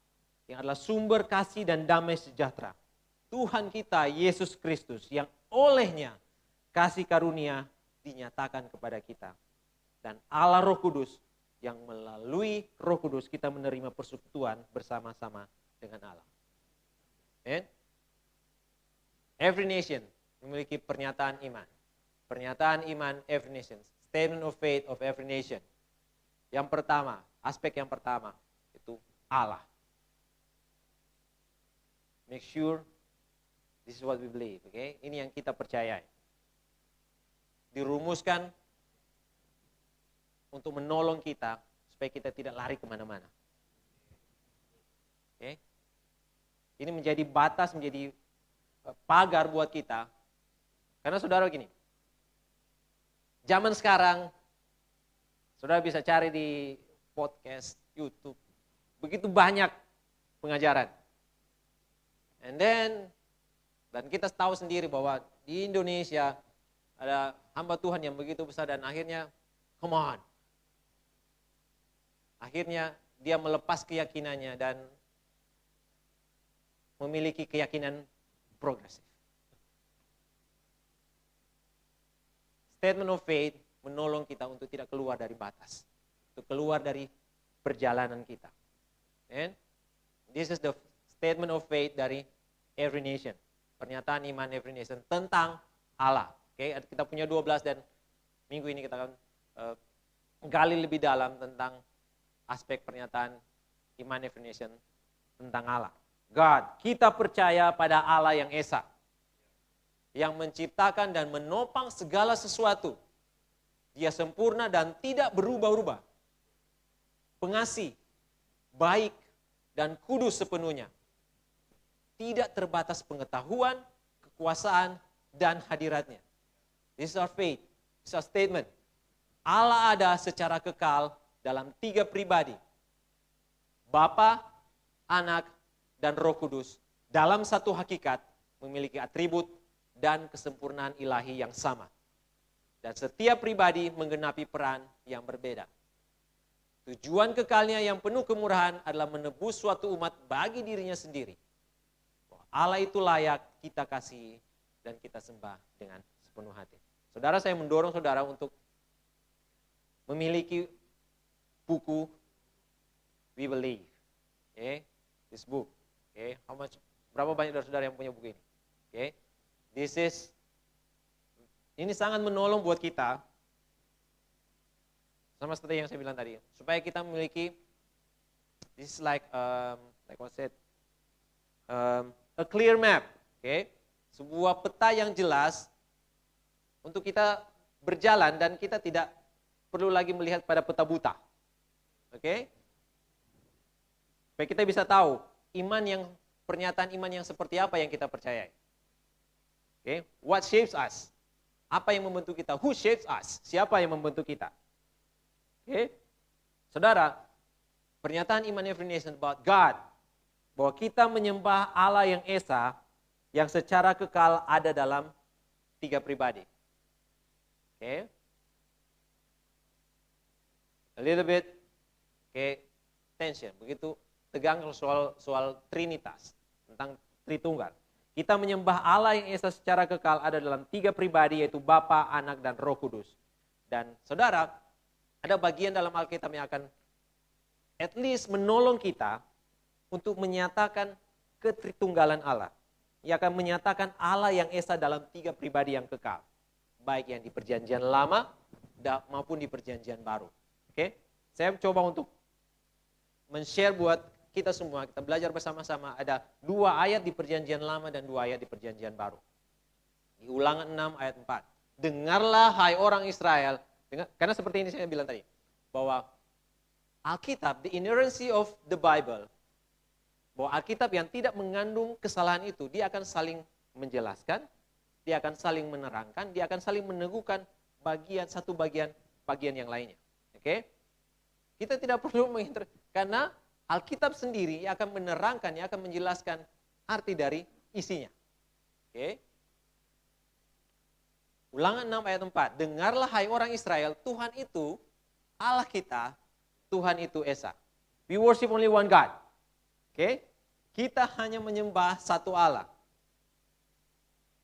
yang adalah sumber kasih dan damai sejahtera. Tuhan kita Yesus Kristus yang olehnya kasih karunia dinyatakan kepada kita. Dan Allah Roh Kudus yang melalui Roh Kudus kita menerima persekutuan bersama-sama dengan Allah. And every nation memiliki pernyataan iman. Pernyataan iman every nation. Statement of faith of every nation. Yang pertama, aspek yang pertama itu Allah. Make sure this is what we believe, okay? Ini yang kita percayai. Dirumuskan untuk menolong kita supaya kita tidak lari kemana-mana. Okay? Ini menjadi batas, menjadi pagar buat kita. Karena saudara gini, zaman sekarang, saudara bisa cari di podcast, YouTube, begitu banyak pengajaran. Dan kita tahu sendiri bahwa di Indonesia ada hamba Tuhan yang begitu besar dan akhirnya, come on. Akhirnya dia melepas keyakinannya dan memiliki keyakinan progresif. Statement of faith menolong kita untuk tidak keluar dari batas. Untuk keluar dari perjalanan kita. And this is the statement of faith dari every nation. Pernyataan iman every nation tentang Allah. Okay? Kita punya 12 dan minggu ini kita akan gali lebih dalam tentang aspek pernyataan iman every nation tentang Allah. God, kita percaya pada Allah yang Esa. Yang menciptakan dan menopang segala sesuatu. Dia sempurna dan tidak berubah-ubah. Pengasih, baik, dan kudus sepenuhnya. Tidak terbatas pengetahuan, kekuasaan, dan hadiratnya. This is our faith, this is our statement. Allah ada secara kekal dalam 3 pribadi. Bapa, Anak, dan Roh Kudus dalam satu hakikat memiliki atribut dan kesempurnaan ilahi yang sama. Dan setiap pribadi menggenapi peran yang berbeda. Tujuan kekalnya yang penuh kemurahan adalah menebus suatu umat bagi dirinya sendiri. Allah itu layak kita kasih dan kita sembah dengan sepenuh hati. Saudara, saya mendorong saudara untuk memiliki buku We Believe. Okay? This book. Okay? Berapa banyak dari saudara yang punya buku ini? Okay? Ini sangat menolong buat kita. Sama seperti yang saya bilang tadi, supaya kita memiliki this is like what I said, a clear map, okay? Sebuah peta yang jelas untuk kita berjalan dan kita tidak perlu lagi melihat pada peta buta, okay? Supaya kita bisa tahu pernyataan iman yang seperti apa yang kita percayai, okay? What shapes us? Apa yang membentuk kita? Who shapes us? Siapa yang membentuk kita? Okay. Saudara, pernyataan iman every nation about God, bahwa kita menyembah Allah yang Esa, yang secara kekal ada dalam 3 pribadi. Okay. A little bit, okay, tension, begitu tegang soal Trinitas, tentang Tritunggal. Kita menyembah Allah yang Esa secara kekal ada dalam 3 pribadi, yaitu Bapa, Anak, dan Roh Kudus. Dan saudara, ada bagian dalam Alkitab yang akan at least menolong kita untuk menyatakan ketritunggalan Allah. Ia akan menyatakan Allah yang Esa dalam 3 pribadi yang kekal. Baik yang di perjanjian lama maupun di perjanjian baru. Oke? Saya coba untuk men-share buat kita semua, kita belajar bersama-sama. Ada 2 ayat di perjanjian lama dan 2 ayat di perjanjian baru. Di Ulangan 6 ayat 4. Dengarlah hai orang Israel. Karena seperti ini saya bilang tadi, bahwa Alkitab, the inerrancy of the Bible, bahwa Alkitab yang tidak mengandung kesalahan itu, dia akan saling menjelaskan, dia akan saling menerangkan, dia akan saling meneguhkan satu bagian yang lainnya. Oke? Kita tidak perlu karena Alkitab sendiri akan menerangkan, akan menjelaskan arti dari isinya. Oke? Ulangan 6 ayat 4. Dengarlah hai orang Israel, Tuhan itu Allah kita, Tuhan itu Esa. We worship only one God. Oke? Kita hanya menyembah satu Allah.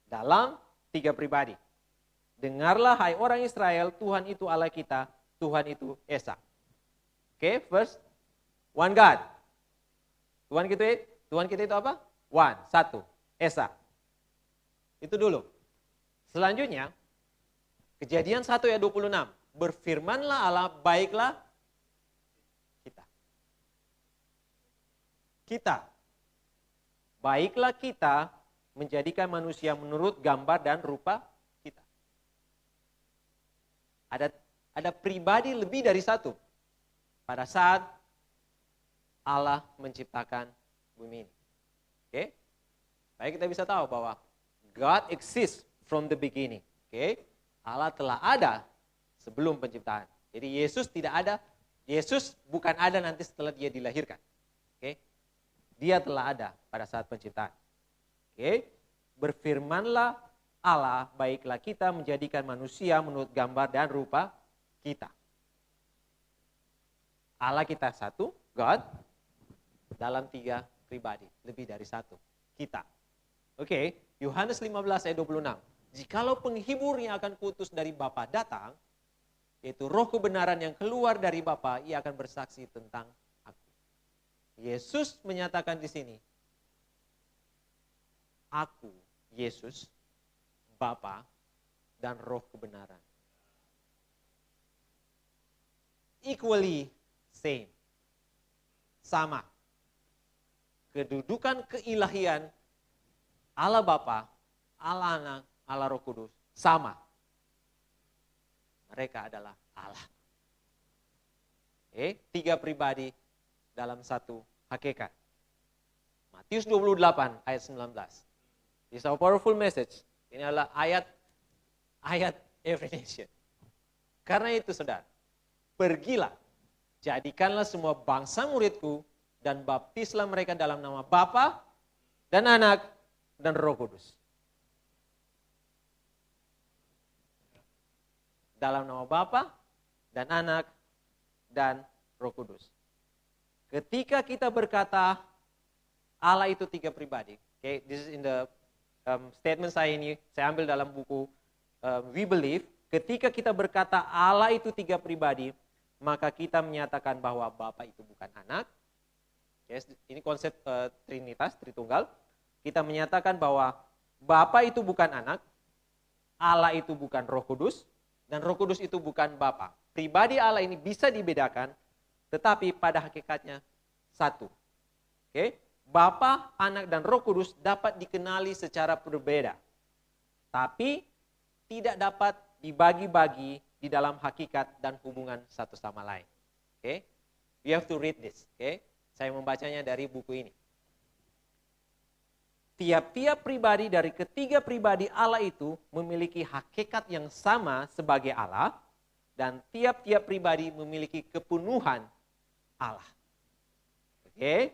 Dalam 3 pribadi. Dengarlah hai orang Israel, Tuhan itu Allah kita, Tuhan itu Esa. Oke, first, one God. Tuhan kita itu apa? One, satu, Esa. Itu dulu. Selanjutnya, Kejadian 1 ayat 26. Berfirmanlah Allah, baiklah kita. Baiklah kita menjadikan manusia menurut gambar dan rupa kita. Ada pribadi lebih dari satu. Pada saat Allah menciptakan bumi ini. Oke? Baik, kita bisa tahu bahwa God exists from the beginning. Oke? Allah telah ada sebelum penciptaan. Jadi Yesus tidak ada, Yesus bukan ada nanti setelah dia dilahirkan. Oke? Dia telah ada pada saat penciptaan. Oke? Berfirmanlah Allah, baiklah kita menjadikan manusia menurut gambar dan rupa kita. Allah kita satu, God, dalam 3 pribadi, lebih dari satu, kita. Oke, Yohanes 15 ayat 26. Jikalau penghibur yang akan kuutus dari Bapa datang, yaitu roh kebenaran yang keluar dari Bapa, ia akan bersaksi tentang aku. Yesus menyatakan di sini, aku, Yesus, Bapa, dan roh kebenaran. Equally same. Sama. Kedudukan keilahian Allah Bapa, Allah Anak, Allah Roh Kudus sama. Mereka adalah Allah. 3 pribadi dalam satu hakikat. Matius 28 ayat 19. This is a powerful message. Ini adalah ayat every nation. Karena itu saudara, pergilah, jadikanlah semua bangsa muridku dan baptislah mereka dalam nama Bapa dan Anak dan Roh Kudus. Dalam nama Bapa dan Anak dan Roh Kudus. Ketika kita berkata Allah itu 3 pribadi, okay, this is in the statement saya ini, saya ambil dalam buku We Believe. Ketika kita berkata Allah itu 3 pribadi, maka kita menyatakan bahwa Bapa itu bukan anak. Yes, ini konsep Trinitas, Tritunggal. Kita menyatakan bahwa Bapa itu bukan anak, Allah itu bukan Roh Kudus, dan Roh Kudus itu bukan Bapa. Pribadi Allah ini bisa dibedakan, tetapi pada hakikatnya satu. Oke? Bapa, Anak, dan Roh Kudus dapat dikenali secara berbeda. Tapi tidak dapat dibagi-bagi di dalam hakikat dan hubungan satu sama lain. Oke? You have to read this. Oke? Saya membacanya dari buku ini. Tiap-tiap pribadi dari ketiga pribadi Allah itu memiliki hakikat yang sama sebagai Allah, dan tiap-tiap pribadi memiliki kepenuhan Allah. Oke?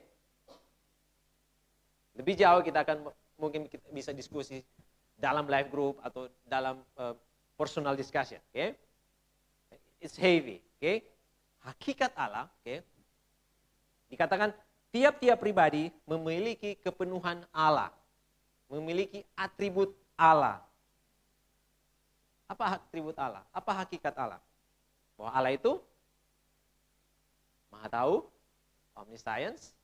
Lebih jauh kita akan mungkin bisa diskusi dalam live group atau dalam personal discussion. Oke? It's heavy. Oke? Hakikat Allah, oke? Dikatakan tiap-tiap pribadi memiliki kepenuhan Allah, memiliki atribut Allah. Apa atribut Allah? Apa hakikat Allah? Bahwa Allah itu Maha Tahu, omniscience.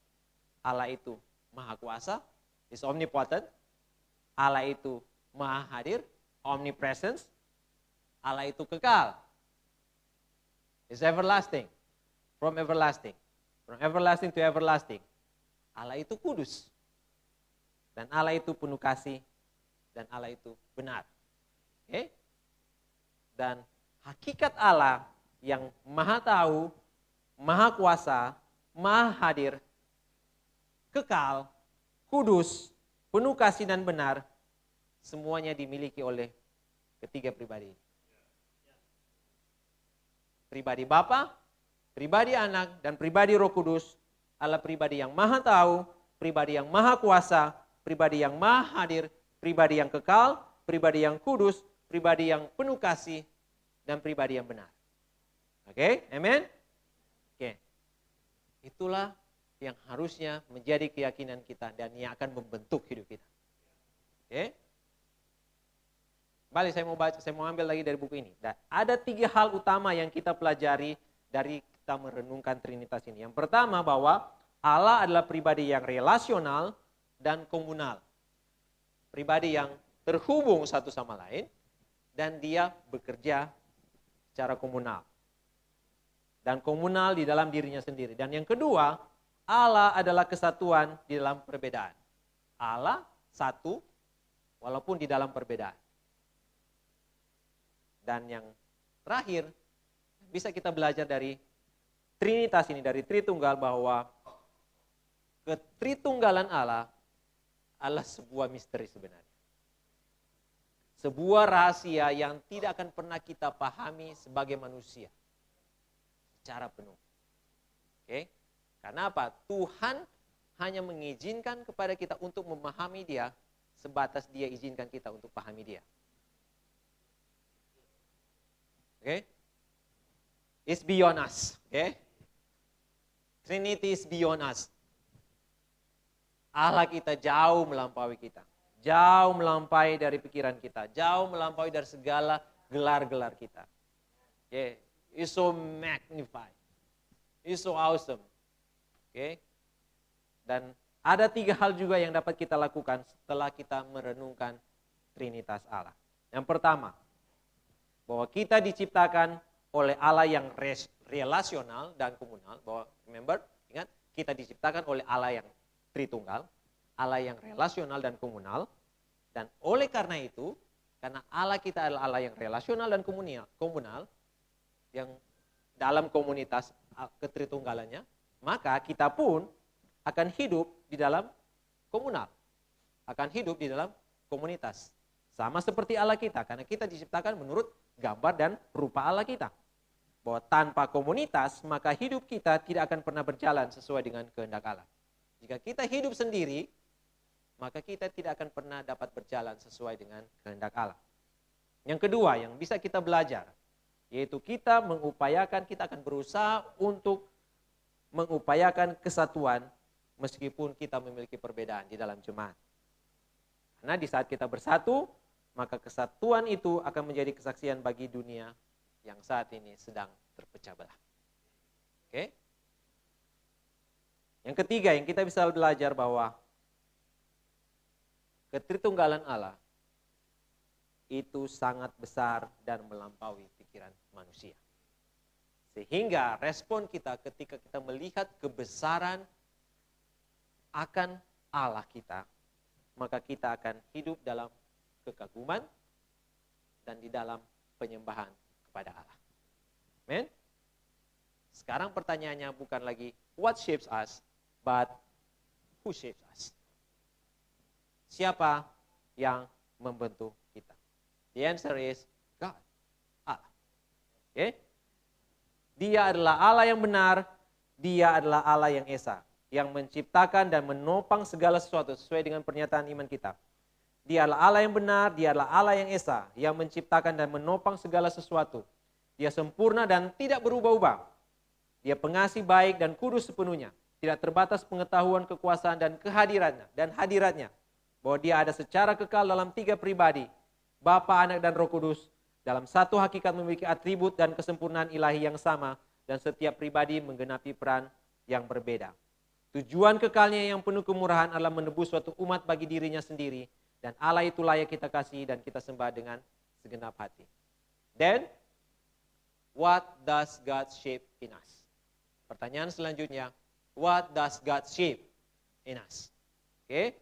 Allah itu Maha Kuasa, is omnipotent. Allah itu Maha Hadir, omnipresence. Allah itu kekal, is everlasting, from everlasting. From everlasting to everlasting. Allah itu kudus. Dan Allah itu penuh kasih. Dan Allah itu benar. Okay? Dan hakikat Allah yang Maha Tahu, Maha Kuasa, Maha Hadir, kekal, kudus, penuh kasih dan benar, semuanya dimiliki oleh ketiga pribadi. Pribadi Bapa, pribadi Anak, dan pribadi Roh Kudus adalah pribadi yang Maha Tahu, pribadi yang Maha Kuasa, pribadi yang Maha Hadir, pribadi yang kekal, pribadi yang kudus, pribadi yang penuh kasih, dan pribadi yang benar. Oke, amen? Oke. Itulah yang harusnya menjadi keyakinan kita dan yang akan membentuk hidup kita. Oke? Kembali saya mau ambil lagi dari buku ini. Dan ada 3 hal utama yang kita pelajari dari kita merenungkan Trinitas ini. Yang pertama bahwa Allah adalah pribadi yang relasional dan komunal. Pribadi yang terhubung satu sama lain dan dia bekerja secara komunal. Dan komunal di dalam dirinya sendiri. Dan yang kedua, Allah adalah kesatuan di dalam perbedaan. Allah satu walaupun di dalam perbedaan. Dan yang terakhir, bisa kita belajar dari Trinitas ini, dari Tritunggal, bahwa ketritunggalan Allah adalah sebuah misteri sebenarnya. Sebuah rahasia yang tidak akan pernah kita pahami sebagai manusia secara penuh. Oke? Karena apa? Tuhan hanya mengizinkan kepada kita untuk memahami Dia sebatas Dia izinkan kita untuk pahami Dia. Oke? It's beyond us. Oke? Trinity is beyond us. Allah kita jauh melampaui kita. Jauh melampaui dari pikiran kita. Jauh melampaui dari segala gelar-gelar kita. Okay. It's so magnified. It's so awesome. Okay. Dan ada 3 hal juga yang dapat kita lakukan setelah kita merenungkan Trinitas Allah. Yang pertama, bahwa kita diciptakan oleh Allah yang relasional dan komunal. Bahwa, remember, ingat, kita diciptakan oleh Allah yang Tritunggal, Allah yang relasional dan komunal. Dan oleh karena itu, karena Allah kita adalah Allah yang relasional dan komunal, yang dalam komunitas ketritunggalannya, maka kita pun akan hidup di dalam komunal, akan hidup di dalam komunitas. Sama seperti Allah kita, karena kita diciptakan menurut gambar dan rupa Allah kita. Bahwa tanpa komunitas, maka hidup kita tidak akan pernah berjalan sesuai dengan kehendak Allah. Jika kita hidup sendiri, maka kita tidak akan pernah dapat berjalan sesuai dengan kehendak Allah. Yang kedua yang bisa kita belajar, yaitu kita akan berusaha untuk mengupayakan kesatuan meskipun kita memiliki perbedaan di dalam jemaat. Karena di saat kita bersatu, maka kesatuan itu akan menjadi kesaksian bagi dunia yang saat ini sedang terpecah belah. Oke? Yang ketiga yang kita bisa belajar bahwa ketritunggalan Allah itu sangat besar dan melampaui pikiran manusia. Sehingga respon kita ketika kita melihat kebesaran akan Allah kita, maka kita akan hidup dalam kekaguman dan di dalam penyembahan kepada Allah. Amen? Sekarang pertanyaannya bukan lagi what shapes us, but who shapes us? Siapa yang membentuk kita? The answer is God, Allah. Okay? Dia adalah Allah yang benar, Dia adalah Allah yang esa, yang menciptakan dan menopang segala sesuatu sesuai dengan pernyataan iman kita. Dia adalah Allah yang benar, Dia adalah Allah yang esa, yang menciptakan dan menopang segala sesuatu. Dia sempurna dan tidak berubah-ubah. Dia pengasih baik dan kudus sepenuhnya. Tidak terbatas pengetahuan, kekuasaan dan kehadirannya dan hadiratnya. Bahwa Dia ada secara kekal dalam 3 pribadi, Bapa, Anak dan Roh Kudus, dalam satu hakikat memiliki atribut dan kesempurnaan ilahi yang sama, dan setiap pribadi menggenapi peran yang berbeda. Tujuan kekalnya yang penuh kemurahan adalah menebus suatu umat bagi dirinya sendiri, dan Allah itu layak kita kasih dan kita sembah dengan segenap hati. Then, what does God shape in us? Pertanyaan selanjutnya, what does God shape in us? Oke?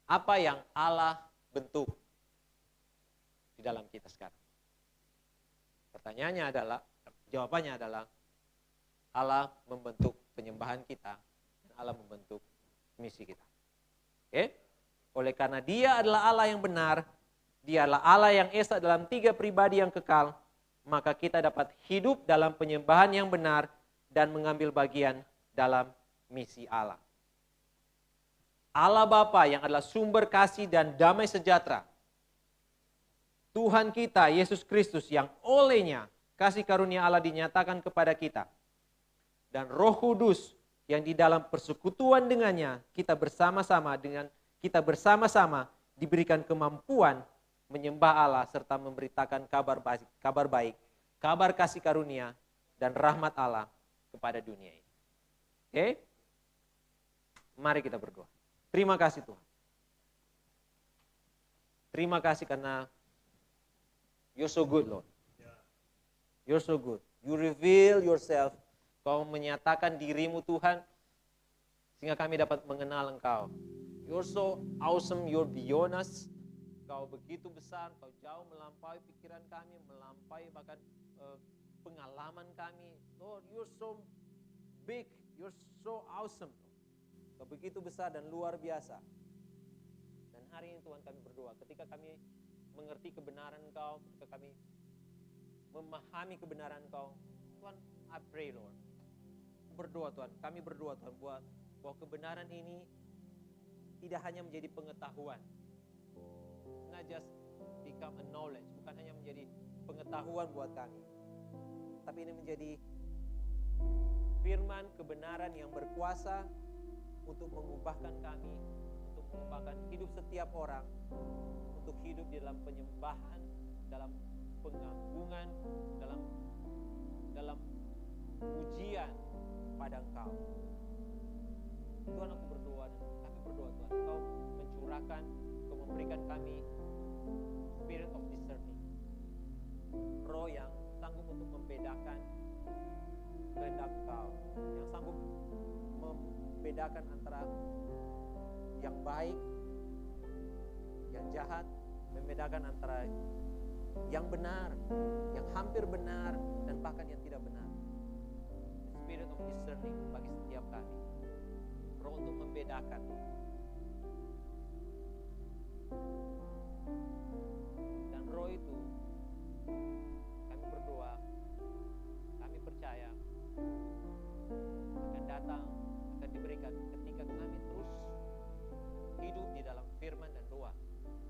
Apa yang Allah bentuk di dalam kita sekarang? Pertanyaannya adalah, jawabannya adalah Allah membentuk penyembahan kita dan Allah membentuk misi kita. Oke? Oleh karena Dia adalah Allah yang benar, Dia adalah Allah yang esa dalam 3 pribadi yang kekal, maka kita dapat hidup dalam penyembahan yang benar dan mengambil bagian dalam misi Allah. Allah Bapa yang adalah sumber kasih dan damai sejahtera Tuhan kita, Yesus Kristus, yang olehnya kasih karunia Allah dinyatakan kepada kita. Dan Roh Kudus yang di dalam persekutuan dengannya, kita bersama-sama diberikan kemampuan menyembah Allah serta memberitakan kabar baik, kabar kasih karunia dan rahmat Allah kepada dunia ini. Oke? Mari kita berdoa. Terima kasih Tuhan. Terima kasih karena You're so good, Lord. You're so good. You reveal yourself. Kau menyatakan dirimu Tuhan, sehingga kami dapat mengenal Engkau. You're so awesome, you're beyond us. Kau begitu besar, kau jauh melampaui pikiran kami, melampaui bahkan pengalaman kami. Lord, you're so big, you're so awesome. Kau begitu besar dan luar biasa. Dan hari ini Tuhan kami berdoa, ketika kami mengerti kebenaran Engkau, ketika kami memahami kebenaran Engkau, Tuhan, I pray Lord. Berdoa Tuhan, kami berdoa Tuhan bahwa kebenaran ini tidak hanya menjadi pengetahuan, not just become a knowledge, bukan hanya menjadi pengetahuan buat kami, tapi ini menjadi firman kebenaran yang berkuasa untuk mengubahkan kami, untuk mengubahkan hidup setiap orang, untuk hidup di dalam penyembahan, dalam pengagungan, dalam pujian pada Engkau. Tuhan, aku berdoa dan kami berdoa Tuhan, Engkau mencurahkan, Engkau memberikan kami spirit of discerning, roh yang sanggup untuk membedakan kehendak Engkau, yang sanggup membedakan antara yang baik, yang jahat, membedakan antara yang benar, yang hampir benar, dan bahkan yang tidak benar. Spirit of discerning bagi setiap kami, roh untuk membedakan. Dan roh itu kami berdoa, kami percaya akan datang, akan diberikan ketika kami terus hidup di dalam firman dan doa.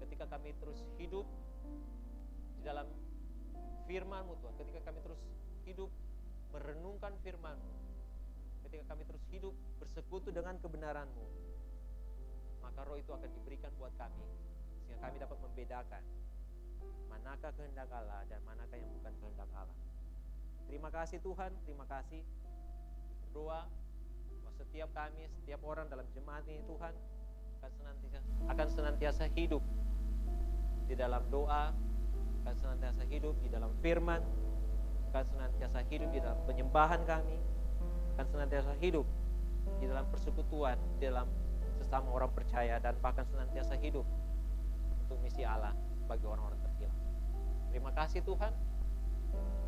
Ketika kami terus hidup di dalam firman-Mu Tuhan, ketika kami terus hidup merenungkan firman-Mu, ketika kami terus hidup bersekutu dengan kebenaran-Mu, maka roh itu akan diberikan buat kami, sehingga kami dapat membedakan manakah kehendak Allah dan manakah yang bukan kehendak Allah. Terima kasih Tuhan, terima kasih. Berdoa bahwa setiap kami, setiap orang dalam jemaat ini Tuhan akan senantiasa hidup di dalam doa, akan senantiasa hidup di dalam firman, akan senantiasa hidup di dalam penyembahan kami, akan senantiasa hidup di dalam persekutuan, di dalam sesama orang percaya, dan bahkan senantiasa hidup untuk misi Allah bagi orang-orang terhilang. Terima kasih Tuhan,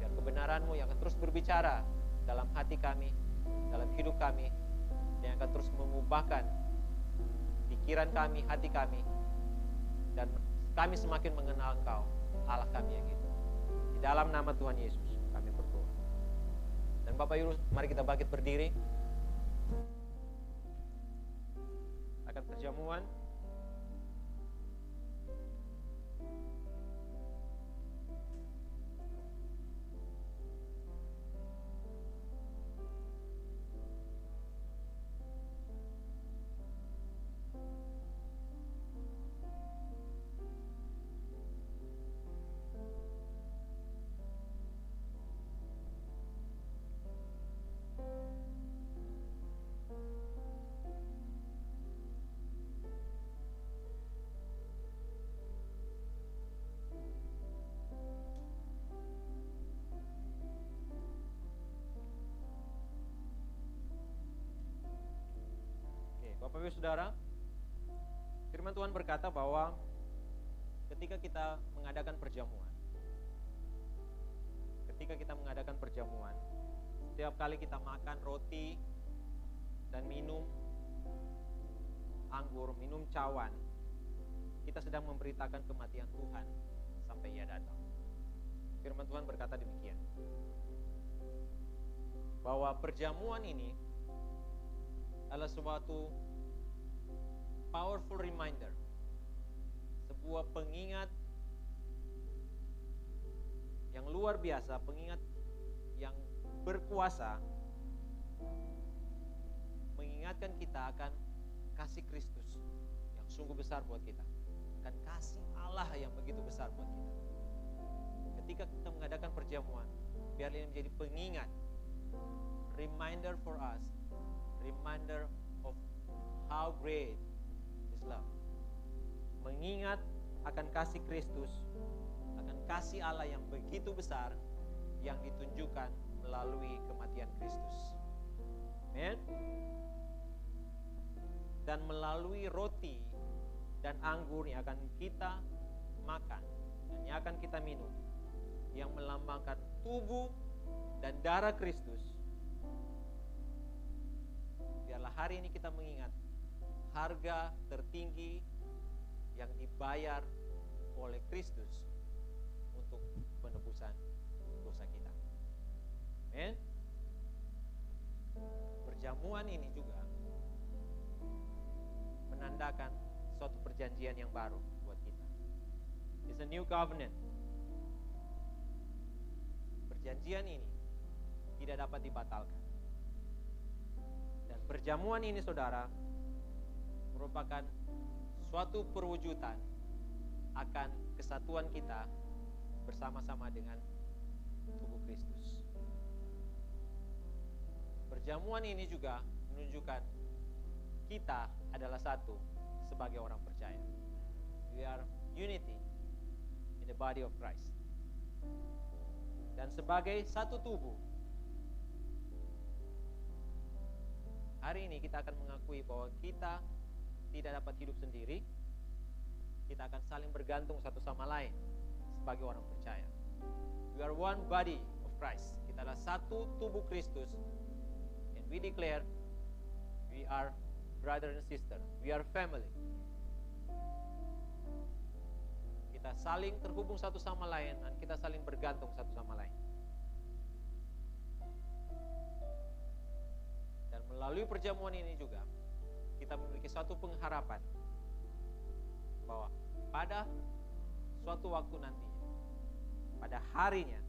biar kebenaran-Mu yang akan terus berbicara dalam hati kami, dalam hidup kami, yang akan terus mengubahkan pikiran kami, hati kami, dan kami semakin mengenal Engkau, Allah kami yang hidup. Di dalam nama Tuhan Yesus kami berdoa. Dan Bapak Ibu, mari kita bangkit berdiri. Akan perjamuan. Bapak Ibu Saudara, firman Tuhan berkata bahwa ketika kita mengadakan perjamuan, setiap kali kita makan roti dan minum anggur, minum cawan, kita sedang memberitakan kematian Tuhan sampai Ia datang. Firman Tuhan berkata demikian, bahwa perjamuan ini adalah suatu powerful reminder, sebuah pengingat yang luar biasa, pengingat yang berkuasa, mengingatkan kita akan kasih Kristus yang sungguh besar buat kita, akan kasih Allah yang begitu besar buat kita. Ketika kita mengadakan perjamuan, biar ini menjadi pengingat, reminder for us, reminder of how great is love. Mengingat akan kasih Kristus, akan kasih Allah yang begitu besar yang ditunjukkan melalui kematian Kristus. Amen. Dan melalui roti dan anggur yang akan kita makan dan yang akan kita minum, yang melambangkan tubuh dan darah Kristus, biarlah hari ini kita mengingat harga tertinggi yang dibayar oleh Kristus untuk penebusan dosa kita. Amen. Perjamuan ini juga menandakan suatu perjanjian yang baru buat kita. It's a new covenant. Perjanjian ini tidak dapat dibatalkan. Dan perjamuan ini, saudara, merupakan suatu perwujudan akan kesatuan kita bersama-sama dengan tubuh Kristus. Perjamuan ini juga menunjukkan kita adalah satu sebagai orang percaya. We are unity in the body of Christ. Dan sebagai satu tubuh, hari ini kita akan mengakui bahwa kita tidak dapat hidup sendiri. Kita akan saling bergantung satu sama lain sebagai orang percaya. We are one body of Christ. Kita adalah satu tubuh Kristus. And we declare we are brother and sister. We are family. Kita saling terhubung satu sama lain dan kita saling bergantung satu sama lain. Dan melalui perjamuan ini juga kita memiliki suatu pengharapan bahwa pada suatu waktu nantinya, pada harinya,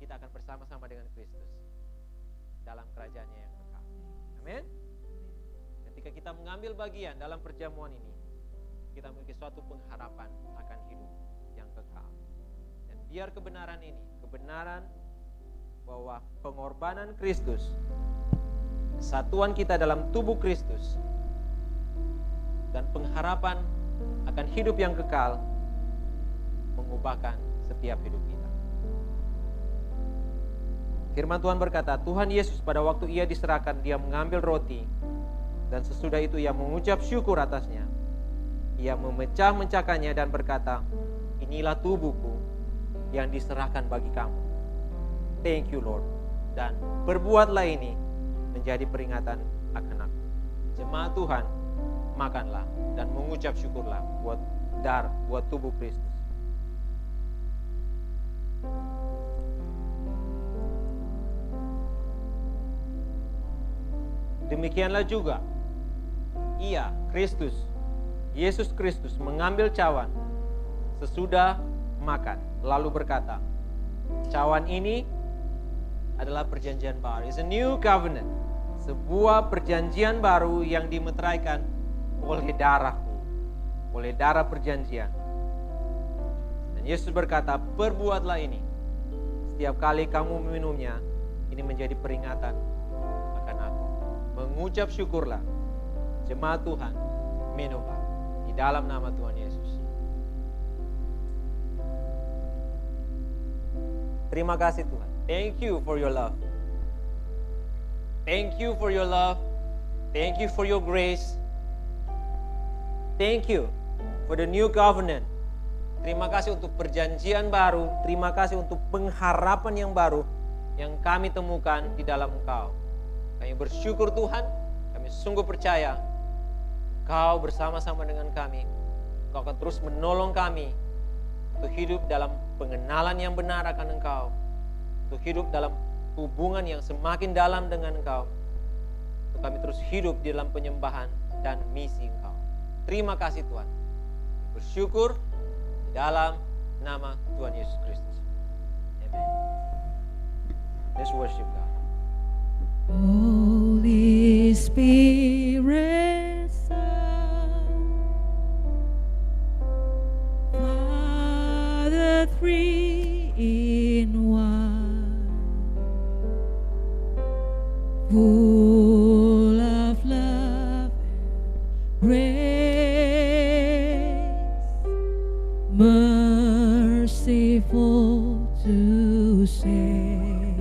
kita akan bersama-sama dengan Kristus dalam kerajaannya yang kekal. Amin. Ketika kita mengambil bagian dalam perjamuan ini, kita memiliki suatu pengharapan akan hidup yang kekal. Dan biar kebenaran ini, kebenaran bahwa pengorbanan Kristus, kesatuan kita dalam tubuh Kristus, dan pengharapan akan hidup yang kekal mengubahkan setiap hidup kita. Firman Tuhan berkata, Tuhan Yesus pada waktu ia diserahkan, dia mengambil roti, dan sesudah itu ia mengucap syukur atasnya. Ia memecah-mecahkannya dan berkata, inilah tubuhku yang diserahkan bagi kamu. Thank you Lord. Dan berbuatlah ini menjadi peringatan akan aku. Jemaat Tuhan, makanlah dan mengucap syukurlah buat tubuh Kristus. Demikianlah juga Yesus Kristus mengambil cawan sesudah makan, lalu berkata, cawan ini adalah perjanjian baru. It's a new covenant. Sebuah perjanjian baru yang dimeteraikan oleh darahku, oleh darah perjanjian. Dan Yesus berkata, perbuatlah ini. Setiap kali kamu meminumnya, ini menjadi peringatan akan aku. Mengucap syukurlah. Jemaat Tuhan, minumlah di dalam nama Tuhan Yesus. Terima kasih Tuhan. Thank you for your love. Thank you for your love. Thank you for your grace. Thank you for the new covenant. Terima kasih untuk perjanjian baru. Terima kasih untuk pengharapan yang baru yang kami temukan di dalam Engkau. Kami bersyukur Tuhan. Kami sungguh percaya Engkau bersama-sama dengan kami. Engkau akan terus menolong kami untuk hidup dalam pengenalan yang benar akan Engkau, untuk hidup dalam hubungan yang semakin dalam dengan Engkau, untuk kami terus hidup di dalam penyembahan dan misi Engkau. Terima kasih Tuhan. Bersyukur di dalam nama Tuhan Yesus Kristus. Amen. Let's worship God. Holy Spirit, Son, Father, three in one, full of love and grace, merciful to save.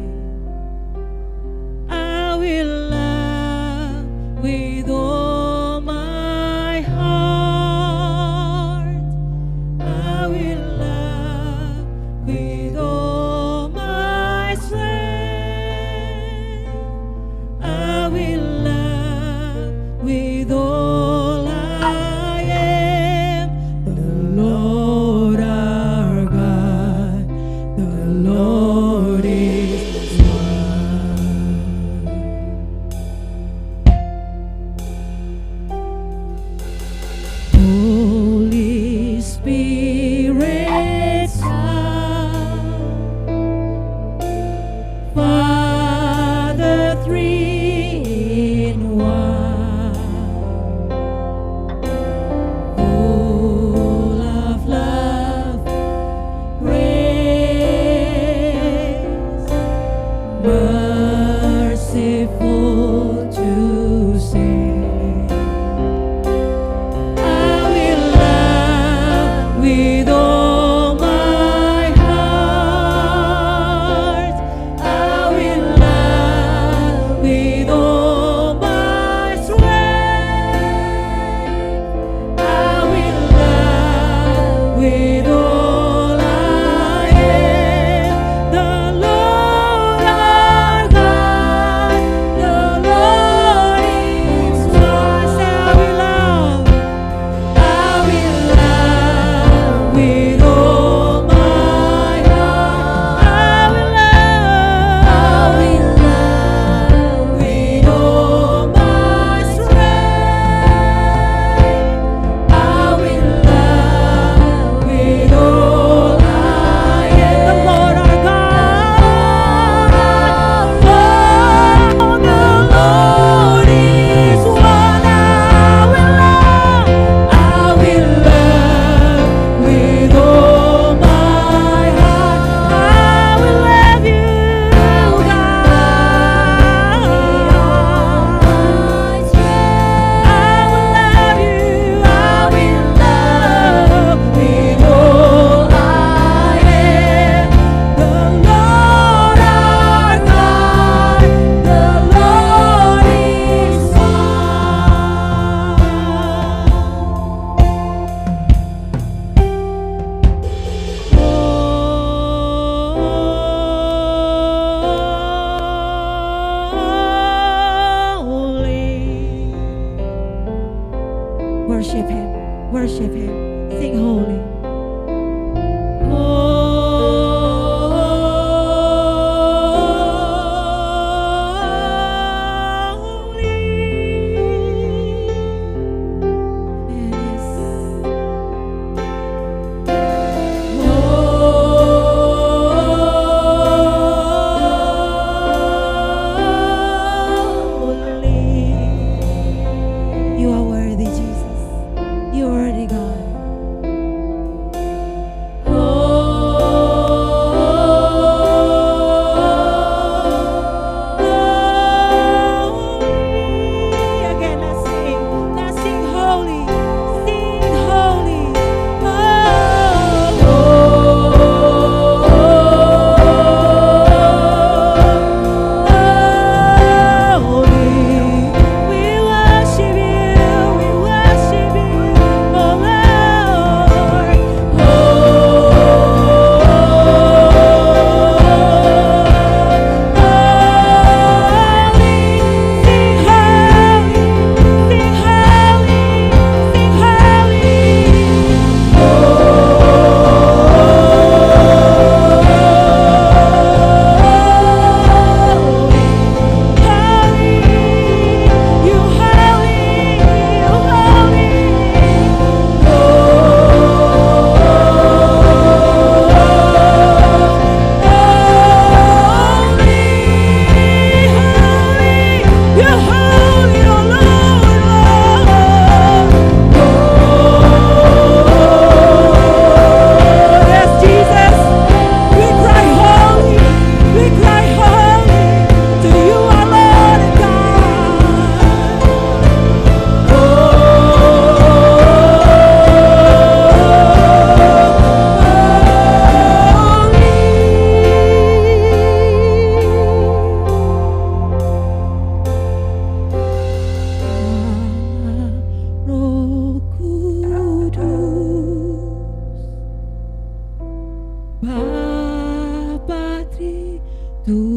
I will love with all my heart. I will love with all my strength. I will love with all I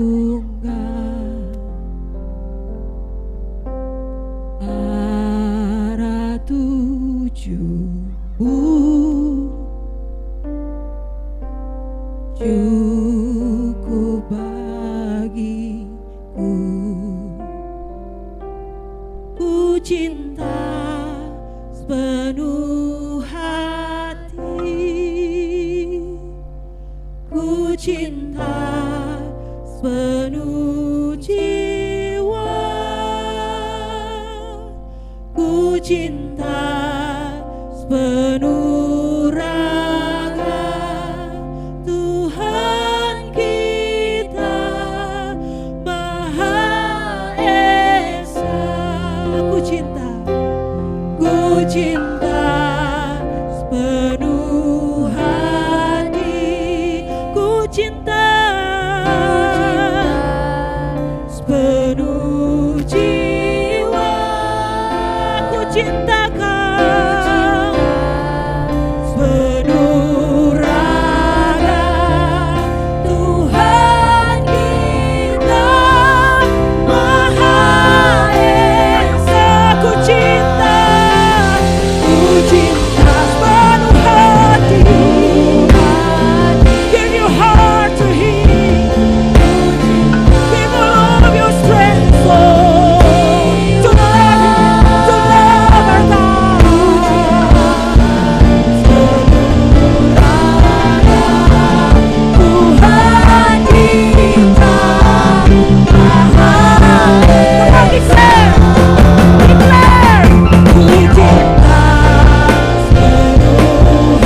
tunggal arah tujuanmu cukup bagiku. Ku cinta sepenuh hati, ku cinta sepenuh jiwa, ku cinta sepenuh raga. Tuhan kita Maha Esa. Ku cinta sepenuh hati, ku cinta sepenuh jiwa, ku cinta Kau sepenuh raga. Tuhan kita Maha Esa. Ku cinta sepenuh hati. Give your heart to Him. Give all of your strength, soul, to love our God. Tuhan kita Maha Esa. Declare, ku cinta sepenuh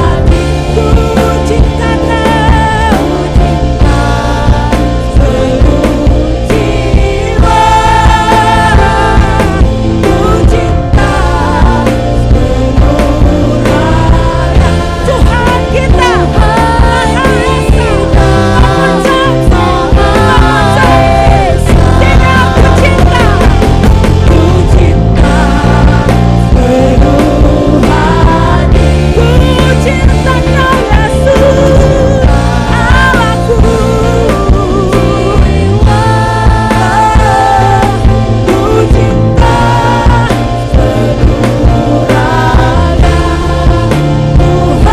hati, ku cinta Kau sepenuh jiwa, ku cinta sepenuh raga. Tuhan kita Maha Esa. Ku cinta sepenuh hati, ku cinta Kau Yesus Allahku. Ku cinta sepenuh raga.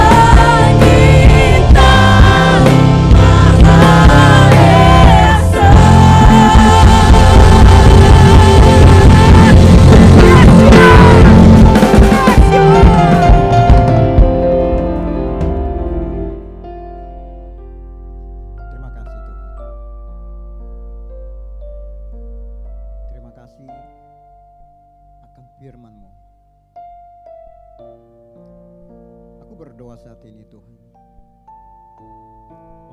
Tuhan kita Maha Esa. Terima kasih Tuhan. Terima kasih akan firman-Mu. Aku berdoa saat ini Tuhan,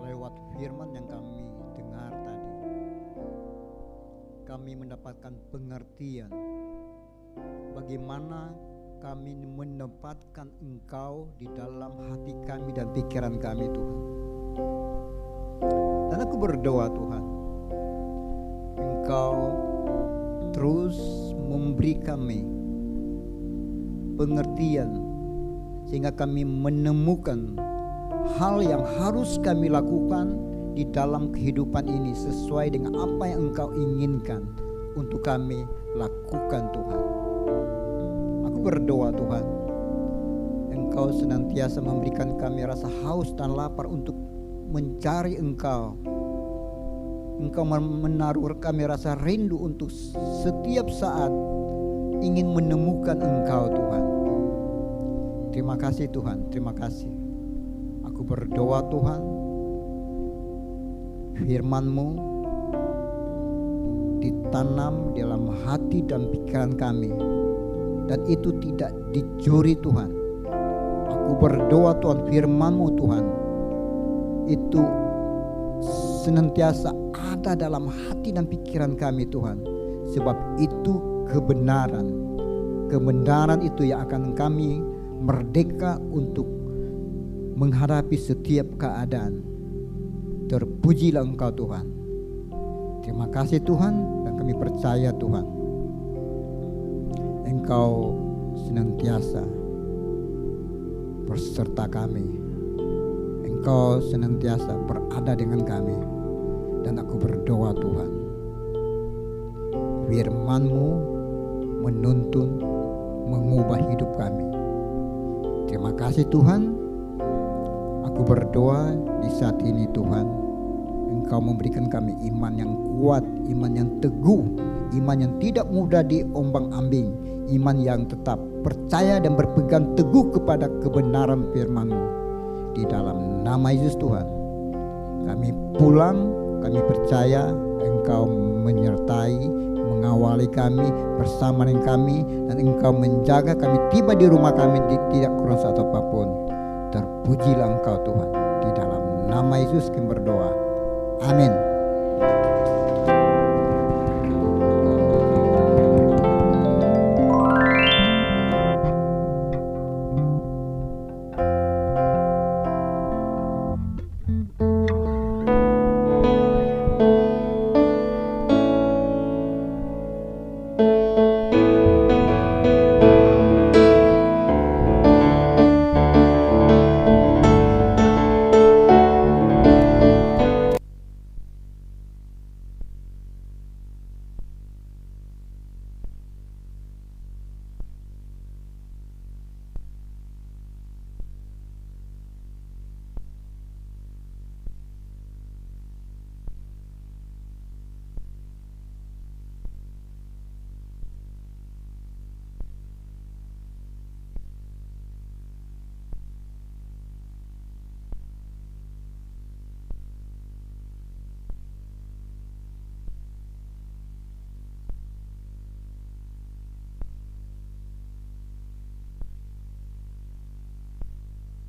lewat firman yang kami dengar tadi, kami mendapatkan pengertian bagaimana kami menempatkan Engkau di dalam hati kami dan pikiran kami Tuhan. Dan aku berdoa Tuhan, Engkau terus memberi kami pengertian sehingga kami menemukan hal yang harus kami lakukan di dalam kehidupan ini sesuai dengan apa yang Engkau inginkan untuk kami lakukan Tuhan. Aku berdoa Tuhan, Engkau senantiasa memberikan kami rasa haus dan lapar untuk mencari Engkau. Engkau menaruh kami rasa rindu untuk setiap saat ingin menemukan Engkau Tuhan. Terima kasih Tuhan, terima kasih. Aku berdoa Tuhan, firman-Mu ditanam dalam hati dan pikiran kami, dan itu tidak dicuri Tuhan. Aku berdoa Tuhan, firman-Mu Tuhan itu senantiasa ada dalam hati dan pikiran kami Tuhan, sebab itu kebenaran. Kebenaran itu yang akan kami merdeka untuk menghadapi setiap keadaan. Terpujilah Engkau Tuhan. Terima kasih Tuhan, dan kami percaya Tuhan, Engkau senantiasa berserta kami. Engkau senantiasa berada dengan kami. Dan aku berdoa Tuhan, firman-Mu menuntun, mengubah hidup kami. Terima kasih Tuhan. Aku berdoa di saat ini Tuhan, Engkau memberikan kami iman yang kuat, iman yang teguh, iman yang tidak mudah diombang-ambing, iman yang tetap percaya dan berpegang teguh kepada kebenaran firman-Mu. Di dalam nama Yesus Tuhan, kami pulang, kami percaya Engkau menyertai, mengawali kami, bersama dengan kami, dan Engkau menjaga kami tiba di rumah kami tidak kurang satu apapun. Terpujilah Engkau Tuhan. Di dalam nama Yesus kami berdoa. Amin.